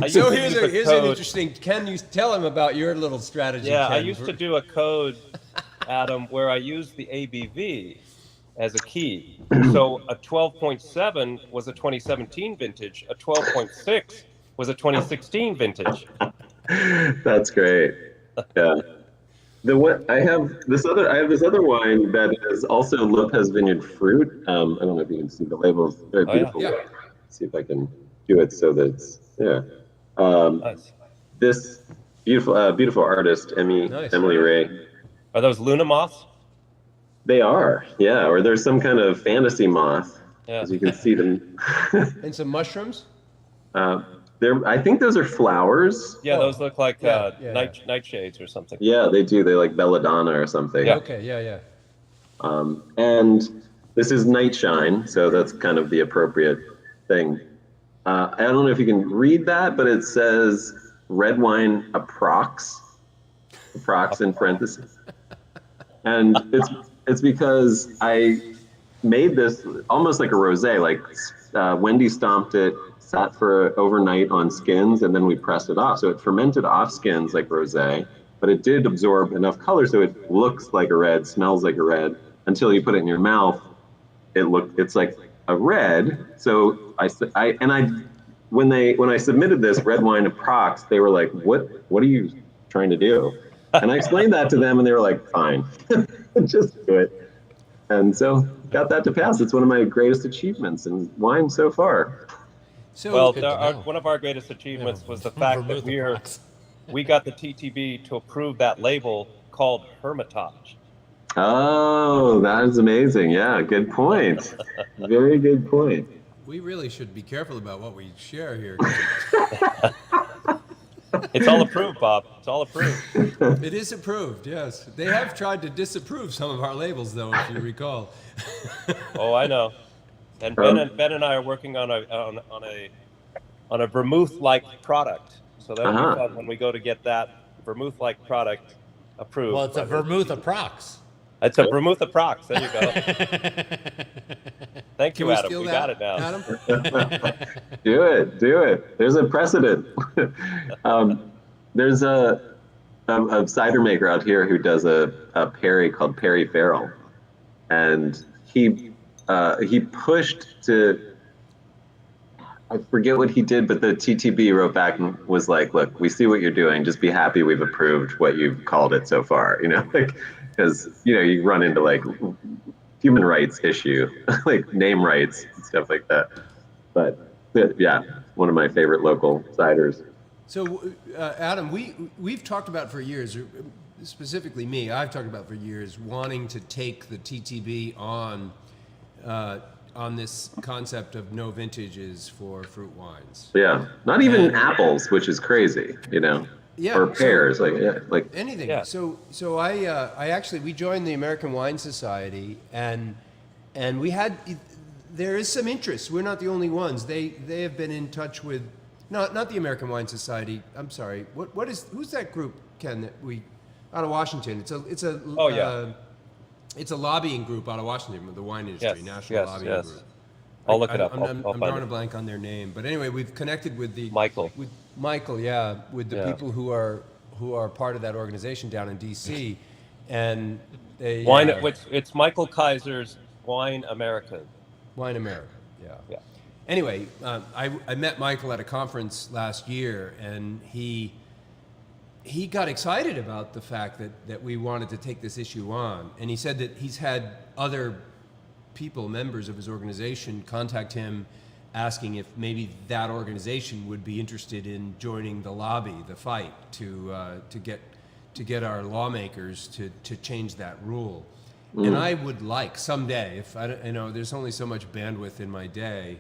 So here's an interesting, can you tell him about your little strategy?
Yeah,
Ken?
I used to do a code, Adam, where I used the ABV as a key. So a 12.7 was a 2017 vintage. A 12.6 was a 2016 vintage.
That's great. Yeah. I have this other wine that is also Lopez Vineyard fruit. I don't know if you can see the label. It's very beautiful.
Yeah.
See if I can do it so that it's
Nice.
This beautiful artist, Emily Ray.
Are those Luna moths?
They are, yeah. Or there's some kind of fantasy moth, as you can see them.
And some mushrooms.
I think those are flowers.
Yeah, those look like nightshades or something.
Yeah, they do. They like belladonna or something.
Yeah.
Okay, yeah.
And this is night shine, so that's kind of the appropriate thing. I don't know if you can read that, but it says red wine approx in parentheses. And it's because I made this almost like a rosé. Like Wendy stomped it, sat for overnight on skins, and then we pressed it off. So it fermented off skins like rosé, but it did absorb enough color so it looks like a red, smells like a red, until you put it in your mouth. It's like a red. So when I submitted this red wine approx, they were like, what are you trying to do? And I explained that to them, and they were like, fine, just do it. And so got that to pass. It's one of my greatest achievements in wine so far.
So,
one of our greatest achievements was the fact that we got the TTB to approve that label called Hermitage.
Oh, that is amazing. Yeah, good point. Very good point.
we really should be careful about what we share here.
It's all approved, Bob. It's all approved.
It is approved, yes. They have tried to disapprove some of our labels, though, if you recall.
Oh, I know. And Ben and I are working on a vermouth-like product. So that'll be fun when we go to get that vermouth-like product approved.
Well, it's a vermouth approx.
It's a vermouth approx. There you go. Thank you, Adam. We got it now.
Adam?
Do it. There's a precedent. There's a cider maker out here who does a perry called Perry Farrell, and he pushed to, I forget what he did, but the TTB wrote back and was like, "Look, we see what you're doing. Just be happy we've approved what you've called it so far." Because you run into like human rights issue, like name rights and stuff like that. But Yeah, one of my favorite local ciders.
So, Adam, we've talked about for years, or specifically me, I've talked about for years, wanting to take the TTB on this concept of no vintages for fruit wines.
Yeah, not even
And-
apples, which is crazy,
Yeah,
or pears, like
Anything.
Yeah.
So I actually, we joined the American Wine Society, and we had, there is some interest. We're not the only ones. They have been in touch with, not the American Wine Society. I'm sorry. Who's that group, Ken, that we, out of Washington?
Oh, yeah.
It's a lobbying group out of Washington, the wine industry,
Yes,
national
yes,
lobbying
yes.
group.
I'll look it up.
I'm
I'll find
drawing a
it.
blank on their name, but anyway, we've connected with
Michael.
with Michael, yeah, with the
Yeah.
people who are part of that organization down in D.C. and they
It's Michael Kaiser's Wine America.
Wine America, yeah.
Yeah.
Anyway, I met Michael at a conference last year, and he got excited about the fact that we wanted to take this issue on, and he said that he's had other people, members of his organization, contact him asking if maybe that organization would be interested in joining the lobby, the fight to get our lawmakers to change that rule. And I would like someday, if there's only so much bandwidth in my day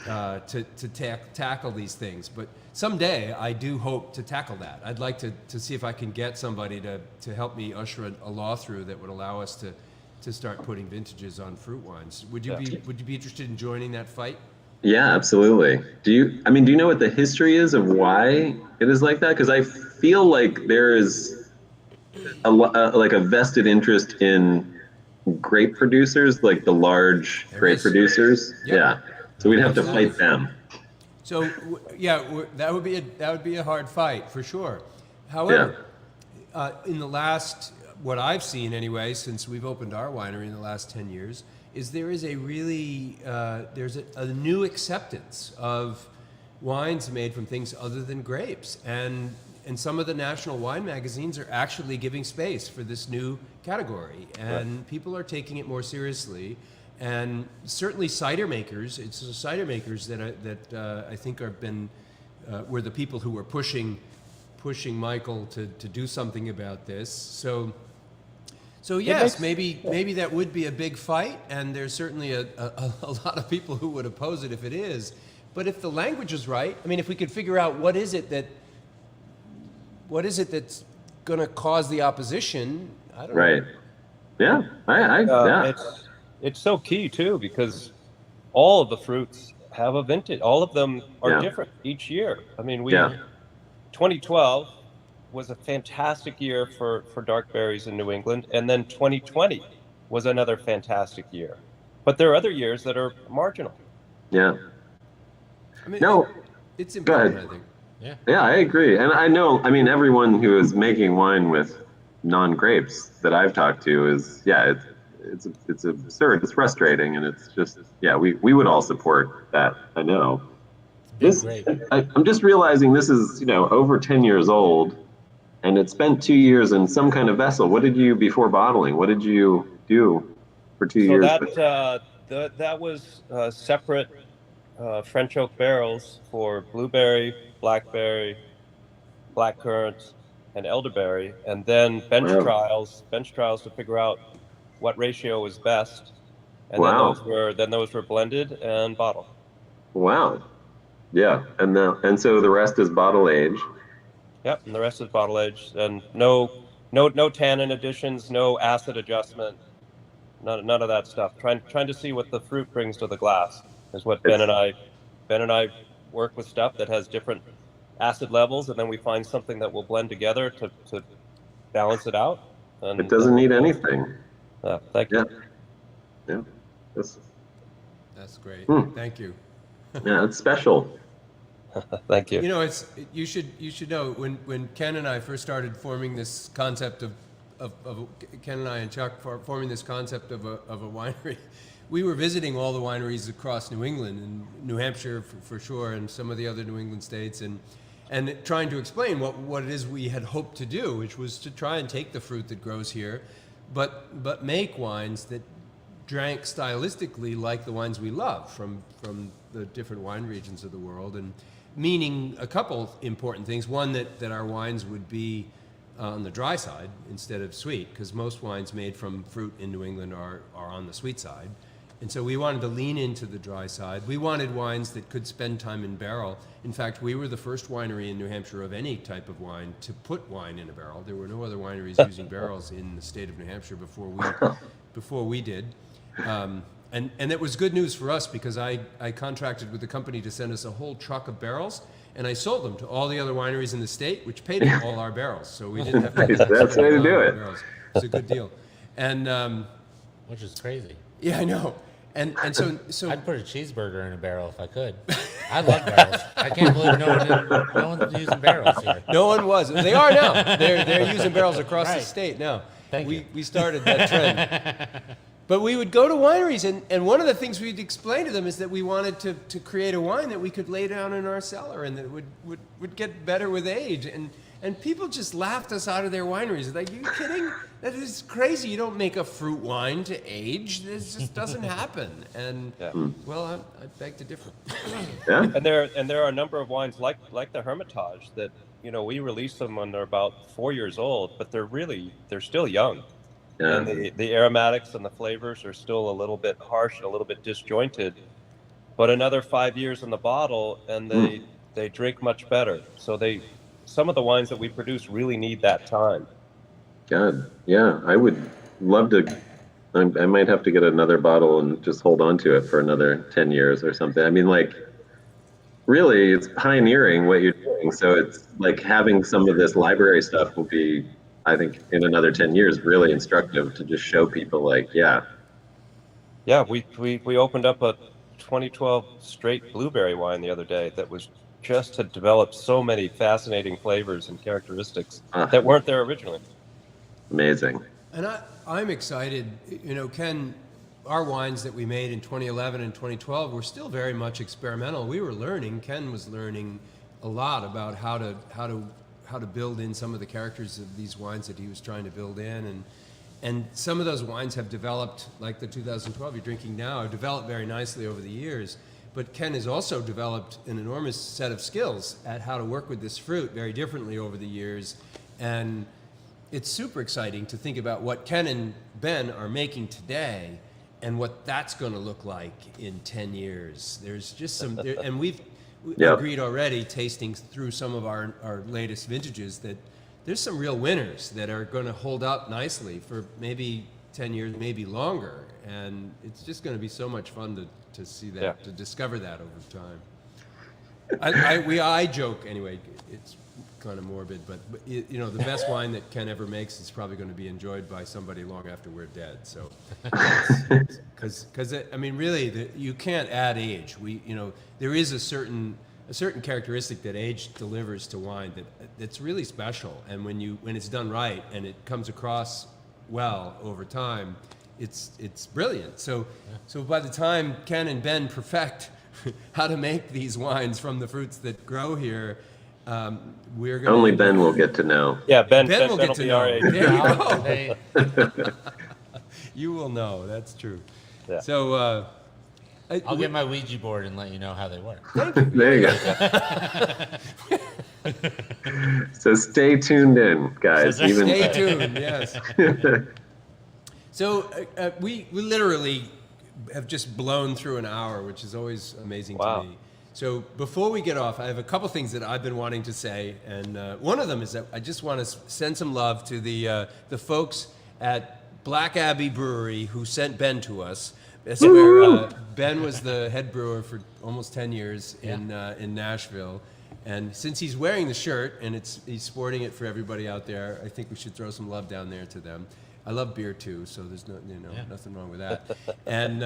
to tackle these things, but someday I do hope to tackle that. I'd like to see if I can get somebody to help me usher a law through that would allow us to start putting vintages on fruit wines. Would you be interested in joining that fight?
Yeah, absolutely. Do you know what the history is of why it is like that? Because I feel like there is a vested interest in grape producers, like the large grape producers.
Yep.
Yeah. So we'd have to
Absolutely.
fight them.
So that would be a hard fight for sure. However, in the last, what I've seen anyway, since we've opened our winery in the last 10 years, is there is a really there's a new acceptance of wines made from things other than grapes, and some of the national wine magazines are actually giving space for this new category, and people are taking it more seriously. And certainly cider makers, it's the cider makers that I think were the people who were pushing Michael to do something about this. So yes, maybe that would be a big fight, and there's certainly a lot of people who would oppose it if it is. But if the language is right, I mean, if we could figure out what is it that's going to cause the opposition, I don't
Right.
know.
Yeah. Yeah.
It's so key too, because all of the fruits have a vintage. All of them are different each year. I mean, 2012 was a fantastic year for dark berries in New England, and then 2020 was another fantastic year. But there are other years that are marginal.
Yeah.
I mean,
No.
it's
Go ahead.
important, I think.
Yeah, I agree. And I know, everyone who is making wine with non-grapes that I've talked to is, it's absurd. It's frustrating. And it's just, we would all support that. I know. I'm just realizing this is, over 10 years old, and it spent 2 years in some kind of vessel. What did you, before bottling, what did you do for 2 years?
That was separate French oak barrels for blueberry, blackberry, blackcurrant, and elderberry, and then bench trials to figure out what ratio was best, and then those were blended and bottled.
Wow. Yeah, and so the rest is bottle age.
Yep, and the rest is bottle aged, and no tannin additions, no acid adjustment, none of that stuff. Trying to see what the fruit brings to the glass is what Ben and I work with stuff that has different acid levels, and then we find something that will blend together to balance it out. And
it doesn't need anything.
Thank you.
Yeah.
That's great. Thank you.
Yeah, it's special.
Thank you.
You should know when Ken and I first started forming this concept of Ken and I and Chuck forming this concept of a winery. We were visiting all the wineries across New England and New Hampshire for sure, and some of the other New England states, and trying to explain what it is we had hoped to do, which was to try and take the fruit that grows here, but make wines drank stylistically like the wines we love from the different wine regions of the world, and meaning a couple important things. One, that our wines would be on the dry side instead of sweet, because most wines made from fruit in New England are on the sweet side. And so we wanted to lean into the dry side. We wanted wines that could spend time in barrel. In fact, we were the first winery in New Hampshire of any type of wine to put wine in a barrel. There were no other wineries using barrels in the state of New Hampshire before we did. And it was good news for us, because I contracted with the company to send us a whole truck of barrels, and I sold them to all the other wineries in the state, which paid for all our barrels. So we didn't have to.
That's the way to do it.
It's a good deal. And
Which is crazy.
yeah, I know. And so
I'd put a cheeseburger in a barrel if I could. I love barrels. I can't believe no one's using barrels here.
no one was. They are now. They're using barrels across the
Right.
state now.
Thank you.
We started that trend. But we would go to wineries, and one of the things we'd explain to them is that we wanted to create a wine that we could lay down in our cellar and that would get better with age. And people just laughed us out of their wineries. Like, you kidding? That is crazy. You don't make a fruit wine to age. This just doesn't happen. And well, I beg to differ.
Yeah.
And there are a number of wines like the Hermitage that, you know, we release them when they're about 4 years old, but they're still young.
Yeah.
And the aromatics and the flavors are still a little bit harsh and a little bit disjointed. But another 5 years in the bottle, and they drink much better. So some of the wines that we produce really need that time.
God, yeah, I would love to. I might have to get another bottle and just hold on to it for another 10 years or something. I mean, like, really, it's pioneering what you're doing. So it's like having some of this library stuff will be, I think, in another 10 years, really instructive to just show people, like, yeah.
Yeah, we opened up a 2012 straight blueberry wine the other day that was just had developed so many fascinating flavors and characteristics that weren't there originally.
Amazing.
And I'm excited. You know, Ken, our wines that we made in 2011 and 2012 were still very much experimental. We were learning. Ken was learning a lot about how to build in some of the characters of these wines that he was trying to build in, and some of those wines have developed, like the 2012 you're drinking now, have developed very nicely over the years. But Ken has also developed an enormous set of skills at how to work with this fruit very differently over the years. And it's super exciting to think about what Ken and Ben are making today and what that's going to look like in 10 years. There's just some, and we've agreed already, tasting through some of our latest vintages, that there's some real winners that are going to hold up nicely for maybe 10 years, maybe longer. And it's just going to be so much fun to see that, to discover that over time. I joke anyway. It's kind of morbid, but you know, the best wine that Ken ever makes is probably going to be enjoyed by somebody long after we're dead. So, because I mean, really, you can't add age. There is a certain characteristic that age delivers to wine that's really special, and when it's done right and it comes across well over time, it's brilliant. So by the time Ken and Ben perfect how to make these wines from the fruits that grow here, we're going
Only Ben will get to know.
Yeah, Ben
will get to
be
know.
our age.
There you go. You will know. That's true.
Yeah.
So
I'll get my Ouija board and let you know how they work.
There you go. So stay tuned in, guys.
Stay tuned. Yes. So we literally have just blown through an hour, which is always amazing to me. So before we get off, I have a couple things that I've been wanting to say, and one of them is that I just want to send some love to the folks at Black Abbey Brewery who sent Ben to us. That's where Ben was the head brewer for almost 10 years in Nashville. And since he's wearing the shirt and he's sporting it for everybody out there, I think we should throw some love down there to them. I love beer too, so there's nothing wrong with that. And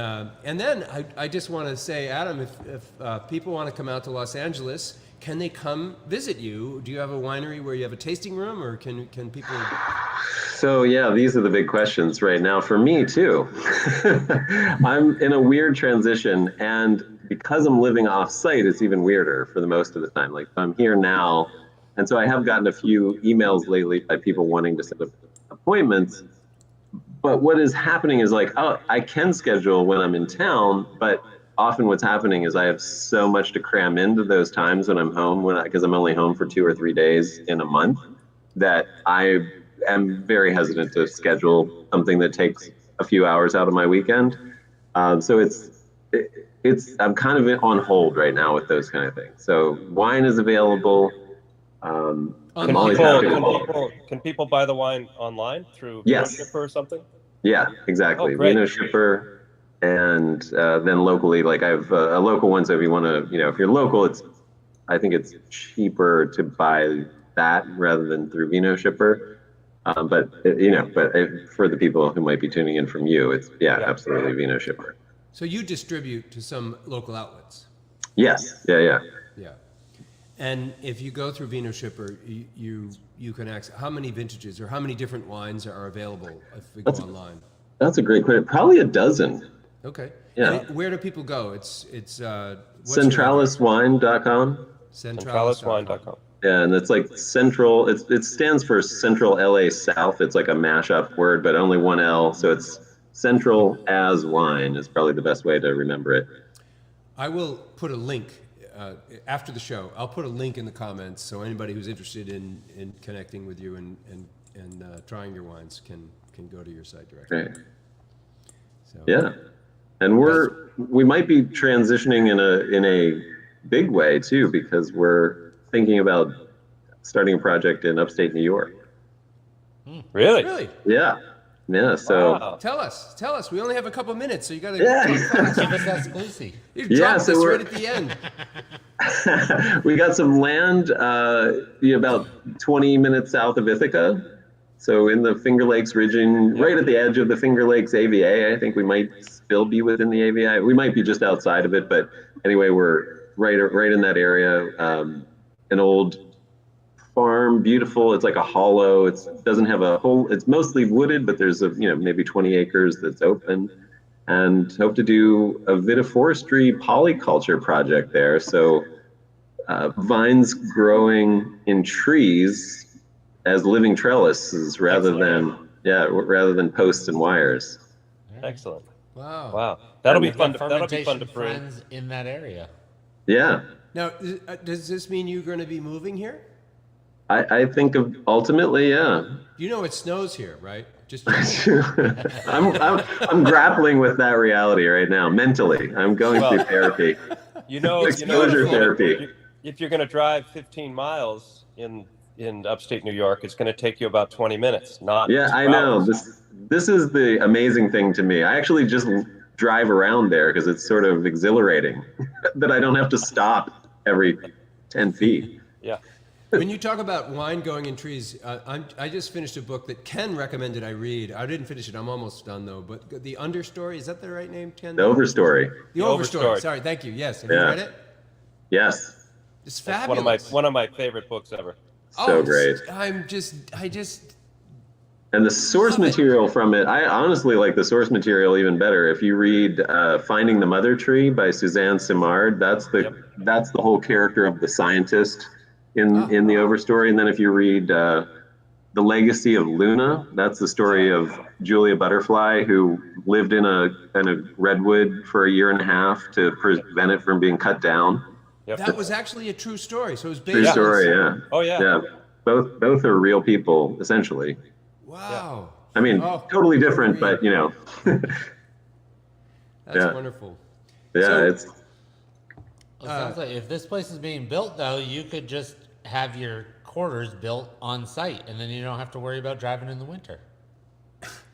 then I just want to say, Adam, if people want to come out to Los Angeles, can they come visit you? Do you have a winery where you have a tasting room, or can people?
So yeah, these are the big questions right now for me too. I'm in a weird transition, and because I'm living off-site, it's even weirder for the most of the time. Like, I'm here now, and so I have gotten a few emails lately by people wanting to set up appointments. But what is happening is like, oh, I can schedule when I'm in town, but often what's happening is I have so much to cram into those times when I'm home, because I'm only home for 2 or 3 days in a month, that I am very hesitant to schedule something that takes a few hours out of my weekend. So I'm kind of on hold right now with those kind of things. So wine is available. I'm always happy to.
Can people buy the wine online through
Yes.
VinoShipper or something?
Yeah, exactly.
Oh, great.
VinoShipper, and then locally, like I have a local one. So if you want to, if you're local, I think it's cheaper to buy that rather than through VinoShipper. But for the people who might be tuning in from you, it's absolutely VinoShipper.
So you distribute to some local outlets.
Yes. Yeah.
Yeah. And if you go through VinoShipper, you can access how many vintages or how many different wines are available if we go online.
That's a great question. Probably a dozen.
Okay.
Yeah.
And where do people go? It's
Centralaswine.com.
Centralaswine.com.
Yeah, and it's like central. It stands for Central LA South. It's like a mashup word, but only one L. So it's Central as Wine is probably the best way to remember it.
I will put a link after the show. I'll put a link in the comments so anybody who's interested in connecting with you and trying your wines can go to your site directly.
Right.
So,
Yeah, and we might be transitioning in a big way too, because we're thinking about starting a project in upstate New York.
Really?
Really?
Yeah. So
Wow.
Tell us. We only have a couple minutes, so you got to
Give us exclusive.
You dropped
so
this
we're-
right at the end.
we got some land about 20 minutes south of Ithaca. So in the Finger Lakes region, right at the edge of the Finger Lakes AVA. I think we might still be within the AVA. We might be just outside of it, but anyway, we're right in that area. An old farm, beautiful. It's like a hollow. It doesn't have a whole. It's mostly wooded, but there's maybe 20 acres that's open, and hope to do a vitiforestry polyculture project there. So vines growing in trees as living trellises rather than posts and wires.
Excellent.
Wow.
Wow. That'll be
We've
fun.
got
That'll be fun to
fermentation
bring.
friends in that area.
Yeah,
Now, does this mean you're going to be moving here?
I think of ultimately, yeah.
You know it snows here, right? Just
I'm grappling with that reality right now mentally. I'm going through therapy. Exposure therapy.
If you're going to drive 15 miles in upstate New York, it's going to take you about 20 minutes. Not
Yeah,
2
I know.
hours.
This is the amazing thing to me. I actually just drive around there because it's sort of exhilarating that I don't have to stop every 10 feet.
Yeah.
when you talk about wine going in trees, I just finished a book that Ken recommended I read. I didn't finish it. I'm almost done though. But The Understory, is that the right name, Ken?
The Overstory.
The Overstory. Sorry, thank you. Yes. Have you read it?
Yes.
It's
That's
fabulous.
one of my favorite books ever.
So great. And the source material from it, I honestly like the source material even better. If you read Finding the Mother Tree by Suzanne Simard, that's the whole character of the scientist in the Overstory. And then if you read The Legacy of Luna, that's the story of Julia Butterfly, who lived in a redwood for a year and a half to prevent it from being cut down.
Yep.
That was actually a true story. So it was based
True
on
story, yeah.
Oh yeah.
Yeah. Both are real people, essentially.
Wow.
I mean, totally different, but
That's wonderful.
Yeah,
So-
it's
Well, it sounds like if this place is being built, though, you could just have your quarters built on site, and then you don't have to worry about driving in the winter.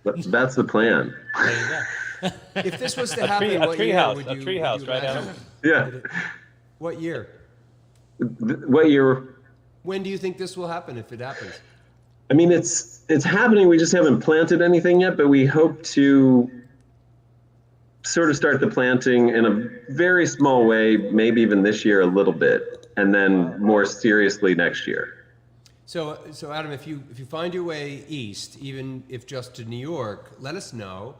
that's the plan.
There you go.
If this was to
A
happen, what year
treehouse,
would
a
you
treehouse, right,
imagine?
Adam?
Yeah.
What year?
What year?
When do you think this will happen, if it happens?
I mean, it's happening. We just haven't planted anything yet, but we hope to sort of start the planting in a very small way, maybe even this year a little bit, and then more seriously next year.
So Adam, if you find your way east, even if just to New York, let us know.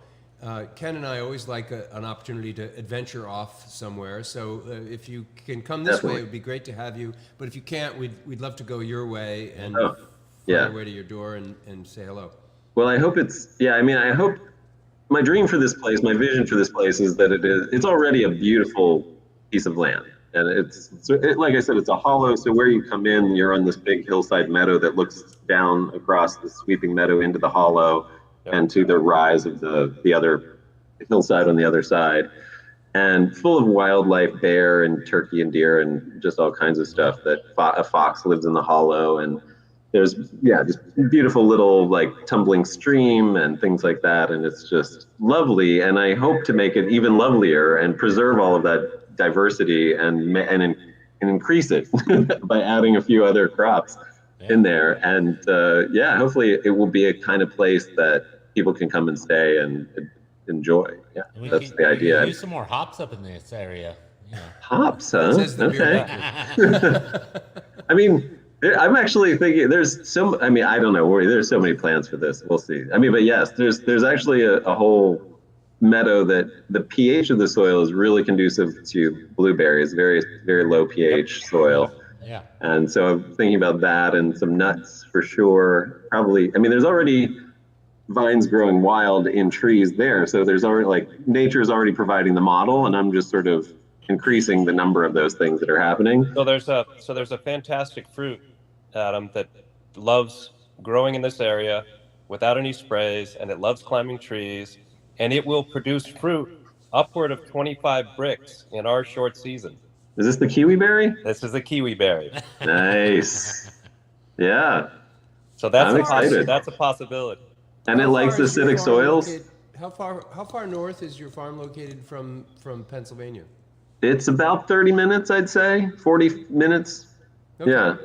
Ken and I always like an opportunity to adventure off somewhere. So if you can come this way, it would be great to have you. But if you can't, we'd love to go your way and find our way to your door and say hello.
Well, I hope I mean, I hope my dream for this place, my vision for this place is that it's already a beautiful piece of land. And like I said, it's a hollow. So where you come in, you're on this big hillside meadow that looks down across the sweeping meadow into the hollow and to the rise of the other hillside on the other side. And full of wildlife, bear and turkey and deer and just all kinds of stuff. That a fox lives in the hollow, and there's just beautiful little like tumbling stream and things like that, and it's just lovely. And I hope to make it even lovelier and preserve all of that diversity and increase it by adding a few other crops in there. And hopefully it will be a kind of place that people can come and stay and enjoy. Yeah, that's the idea.
Use some more hops up in this area. Yeah.
Hops, huh? Okay. I mean, I'm actually thinking I mean, I don't know. There's so many plans for this. We'll see. I mean, but yes, there's actually a whole meadow that the pH of the soil is really conducive to blueberries, very, very low pH soil.
Yeah.
And so I'm thinking about that and some nuts for sure. Probably, I mean, there's already vines growing wild in trees there. So there's already nature is already providing the model, and I'm just sort of increasing the number of those things that are happening.
So there's a fantastic fruit, Adam, that loves growing in this area without any sprays, and it loves climbing trees, and it will produce fruit upward of 25 bricks in our short season.
Is this the kiwi berry?
This is the kiwi berry.
Nice. Yeah.
So that's
excited.
That's a possibility.
And it likes acidic soils.
How far north is your farm located from Pennsylvania?
It's about 30 minutes, I'd say. 40 minutes. Okay. Yeah.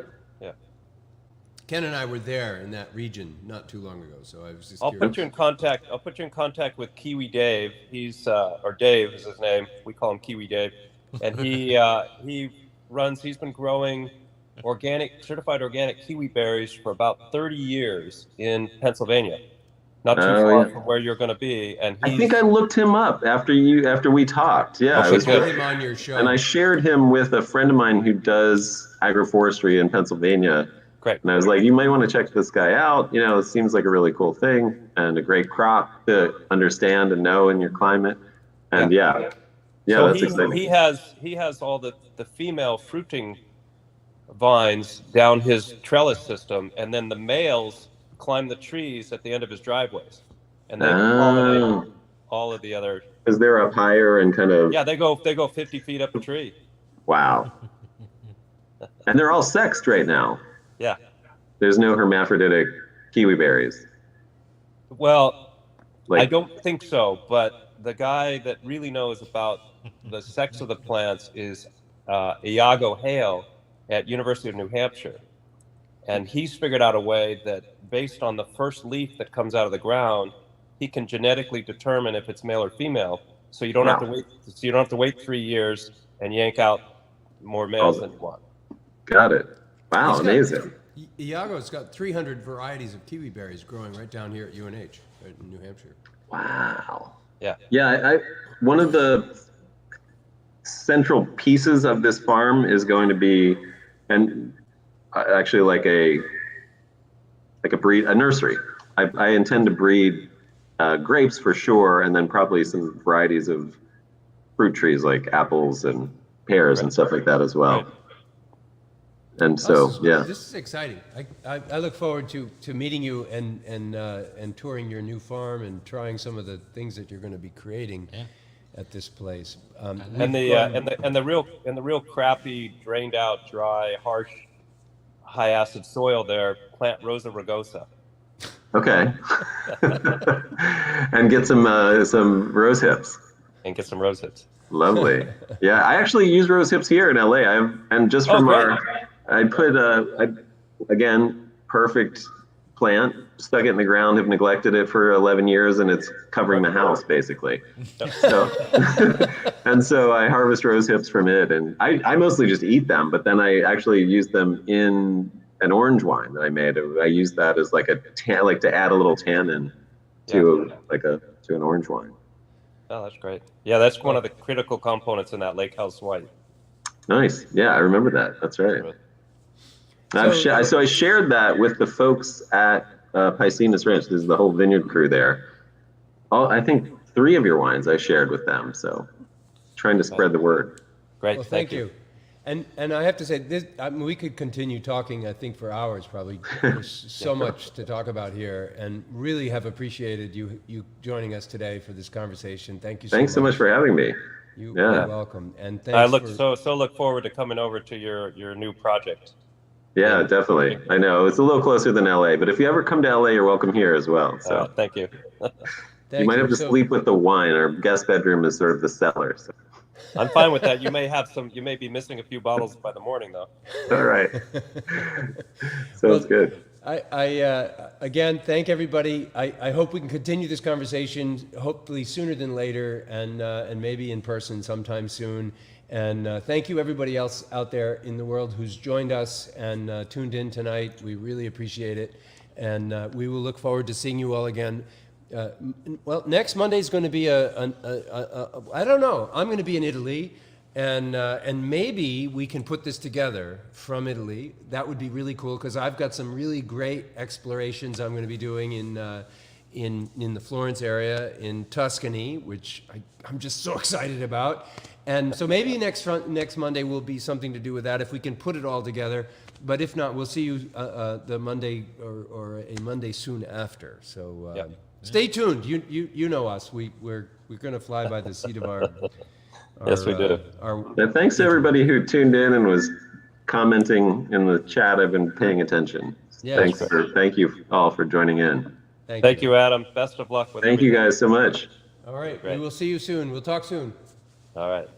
Ken and I were there in that region not too long ago, so I was just
I'll
curious.
I'll put you in contact with Kiwi Dave. He's or Dave is his name. We call him Kiwi Dave, and he's been growing certified organic kiwi berries for about 30 years in Pennsylvania, not too far from where you're going to be. And
I think I looked him up after we talked. Yeah,
I was with him on your show,
and I shared him with a friend of mine who does agroforestry in Pennsylvania.
Great.
And I was like, you might want to check this guy out. You know, it seems like a really cool thing and a great crop to understand and know in your climate. And so that's exciting.
He has all the female fruiting vines down his trellis system, and then the males climb the trees at the end of his driveways, and they pollinate all of the other.
Because they're up higher and kind of.
Yeah, they go 50 feet up a tree.
Wow. And they're all sexed right now.
Yeah.
There's no hermaphroditic kiwi berries.
Well, I don't think so, but the guy that really knows about the sex of the plants is Iago Hale at University of New Hampshire. And he's figured out a way that based on the first leaf that comes out of the ground, he can genetically determine if it's male or female. So you don't have to wait. So you don't have to wait 3 years and yank out more males than you want.
Got it. Wow, amazing.
Iago's got 300 varieties of kiwi berries growing right down here at UNH, right in New Hampshire.
Wow.
Yeah.
Yeah, one of the central pieces of this farm is going to be, and actually like a nursery. I intend to breed grapes for sure, and then probably some varieties of fruit trees like apples and pears and stuff like that as well. Right. And so,
this is exciting. I look forward to meeting you and touring your new farm and trying some of the things that you're going to be creating at this place.
And the real crappy, drained out, dry, harsh, high acid soil there. Plant Rosa rugosa.
Okay. And get some rose hips.
And get some rose hips.
Lovely. Yeah, I actually use rose hips here in LA. I put again, perfect plant, stuck it in the ground, have neglected it for 11 years, and it's covering the house basically. So, and so I harvest rose hips from it, and I mostly just eat them, but then I actually use them in an orange wine that I made. I use that as like to add a little tannin to an orange wine.
Oh, that's great. Yeah, that's one of the critical components in that Lake House White.
Nice. Yeah, I remember that. That's right. So I shared that with the folks at Piscinas Ranch. This is the whole vineyard crew there. I think 3 of your wines I shared with them. So trying to spread the word.
Great.
Well, thank you. And I have to say, this, I mean, we could continue talking, I think, for hours probably. There's so much to talk about here, and really have appreciated you joining us today for this conversation. Thank you so much.
Thanks so much for having me.
You're welcome. And thanks
I look forward to coming over to your new project.
Yeah, definitely. I know it's a little closer than LA, but if you ever come to LA, you're welcome here as well. So
Thank you.
you might have to sleep with the wine. Our guest bedroom is sort of the cellar. So.
I'm fine with that. You may be missing a few bottles by the morning, though.
All right. Sounds good.
I again thank everybody. I hope we can continue this conversation, hopefully sooner than later, and maybe in person sometime soon. And thank you everybody else out there in the world who's joined us and tuned in tonight. We really appreciate it, and we will look forward to seeing you all again. Well, next Monday is going to be I don't know. I'm going to be in Italy, and maybe we can put this together from Italy. That would be really cool because I've got some really great explorations I'm going to be doing in the Florence area, in Tuscany, which I'm just so excited about. And so maybe next Monday will be something to do with that if we can put it all together. But if not, we'll see you the Monday or a Monday soon after. So.
Yep.
Stay tuned. You know us. We're going to fly by the seat of our
Yes, we do.
And thanks to everybody who tuned in and was commenting in the chat. I've been paying attention.
Yes.
Thank you all for joining in.
Thank you, Adam. Best of luck with
Thank you guys so much.
All right.
Great.
We will see you soon. We'll talk soon.
All right.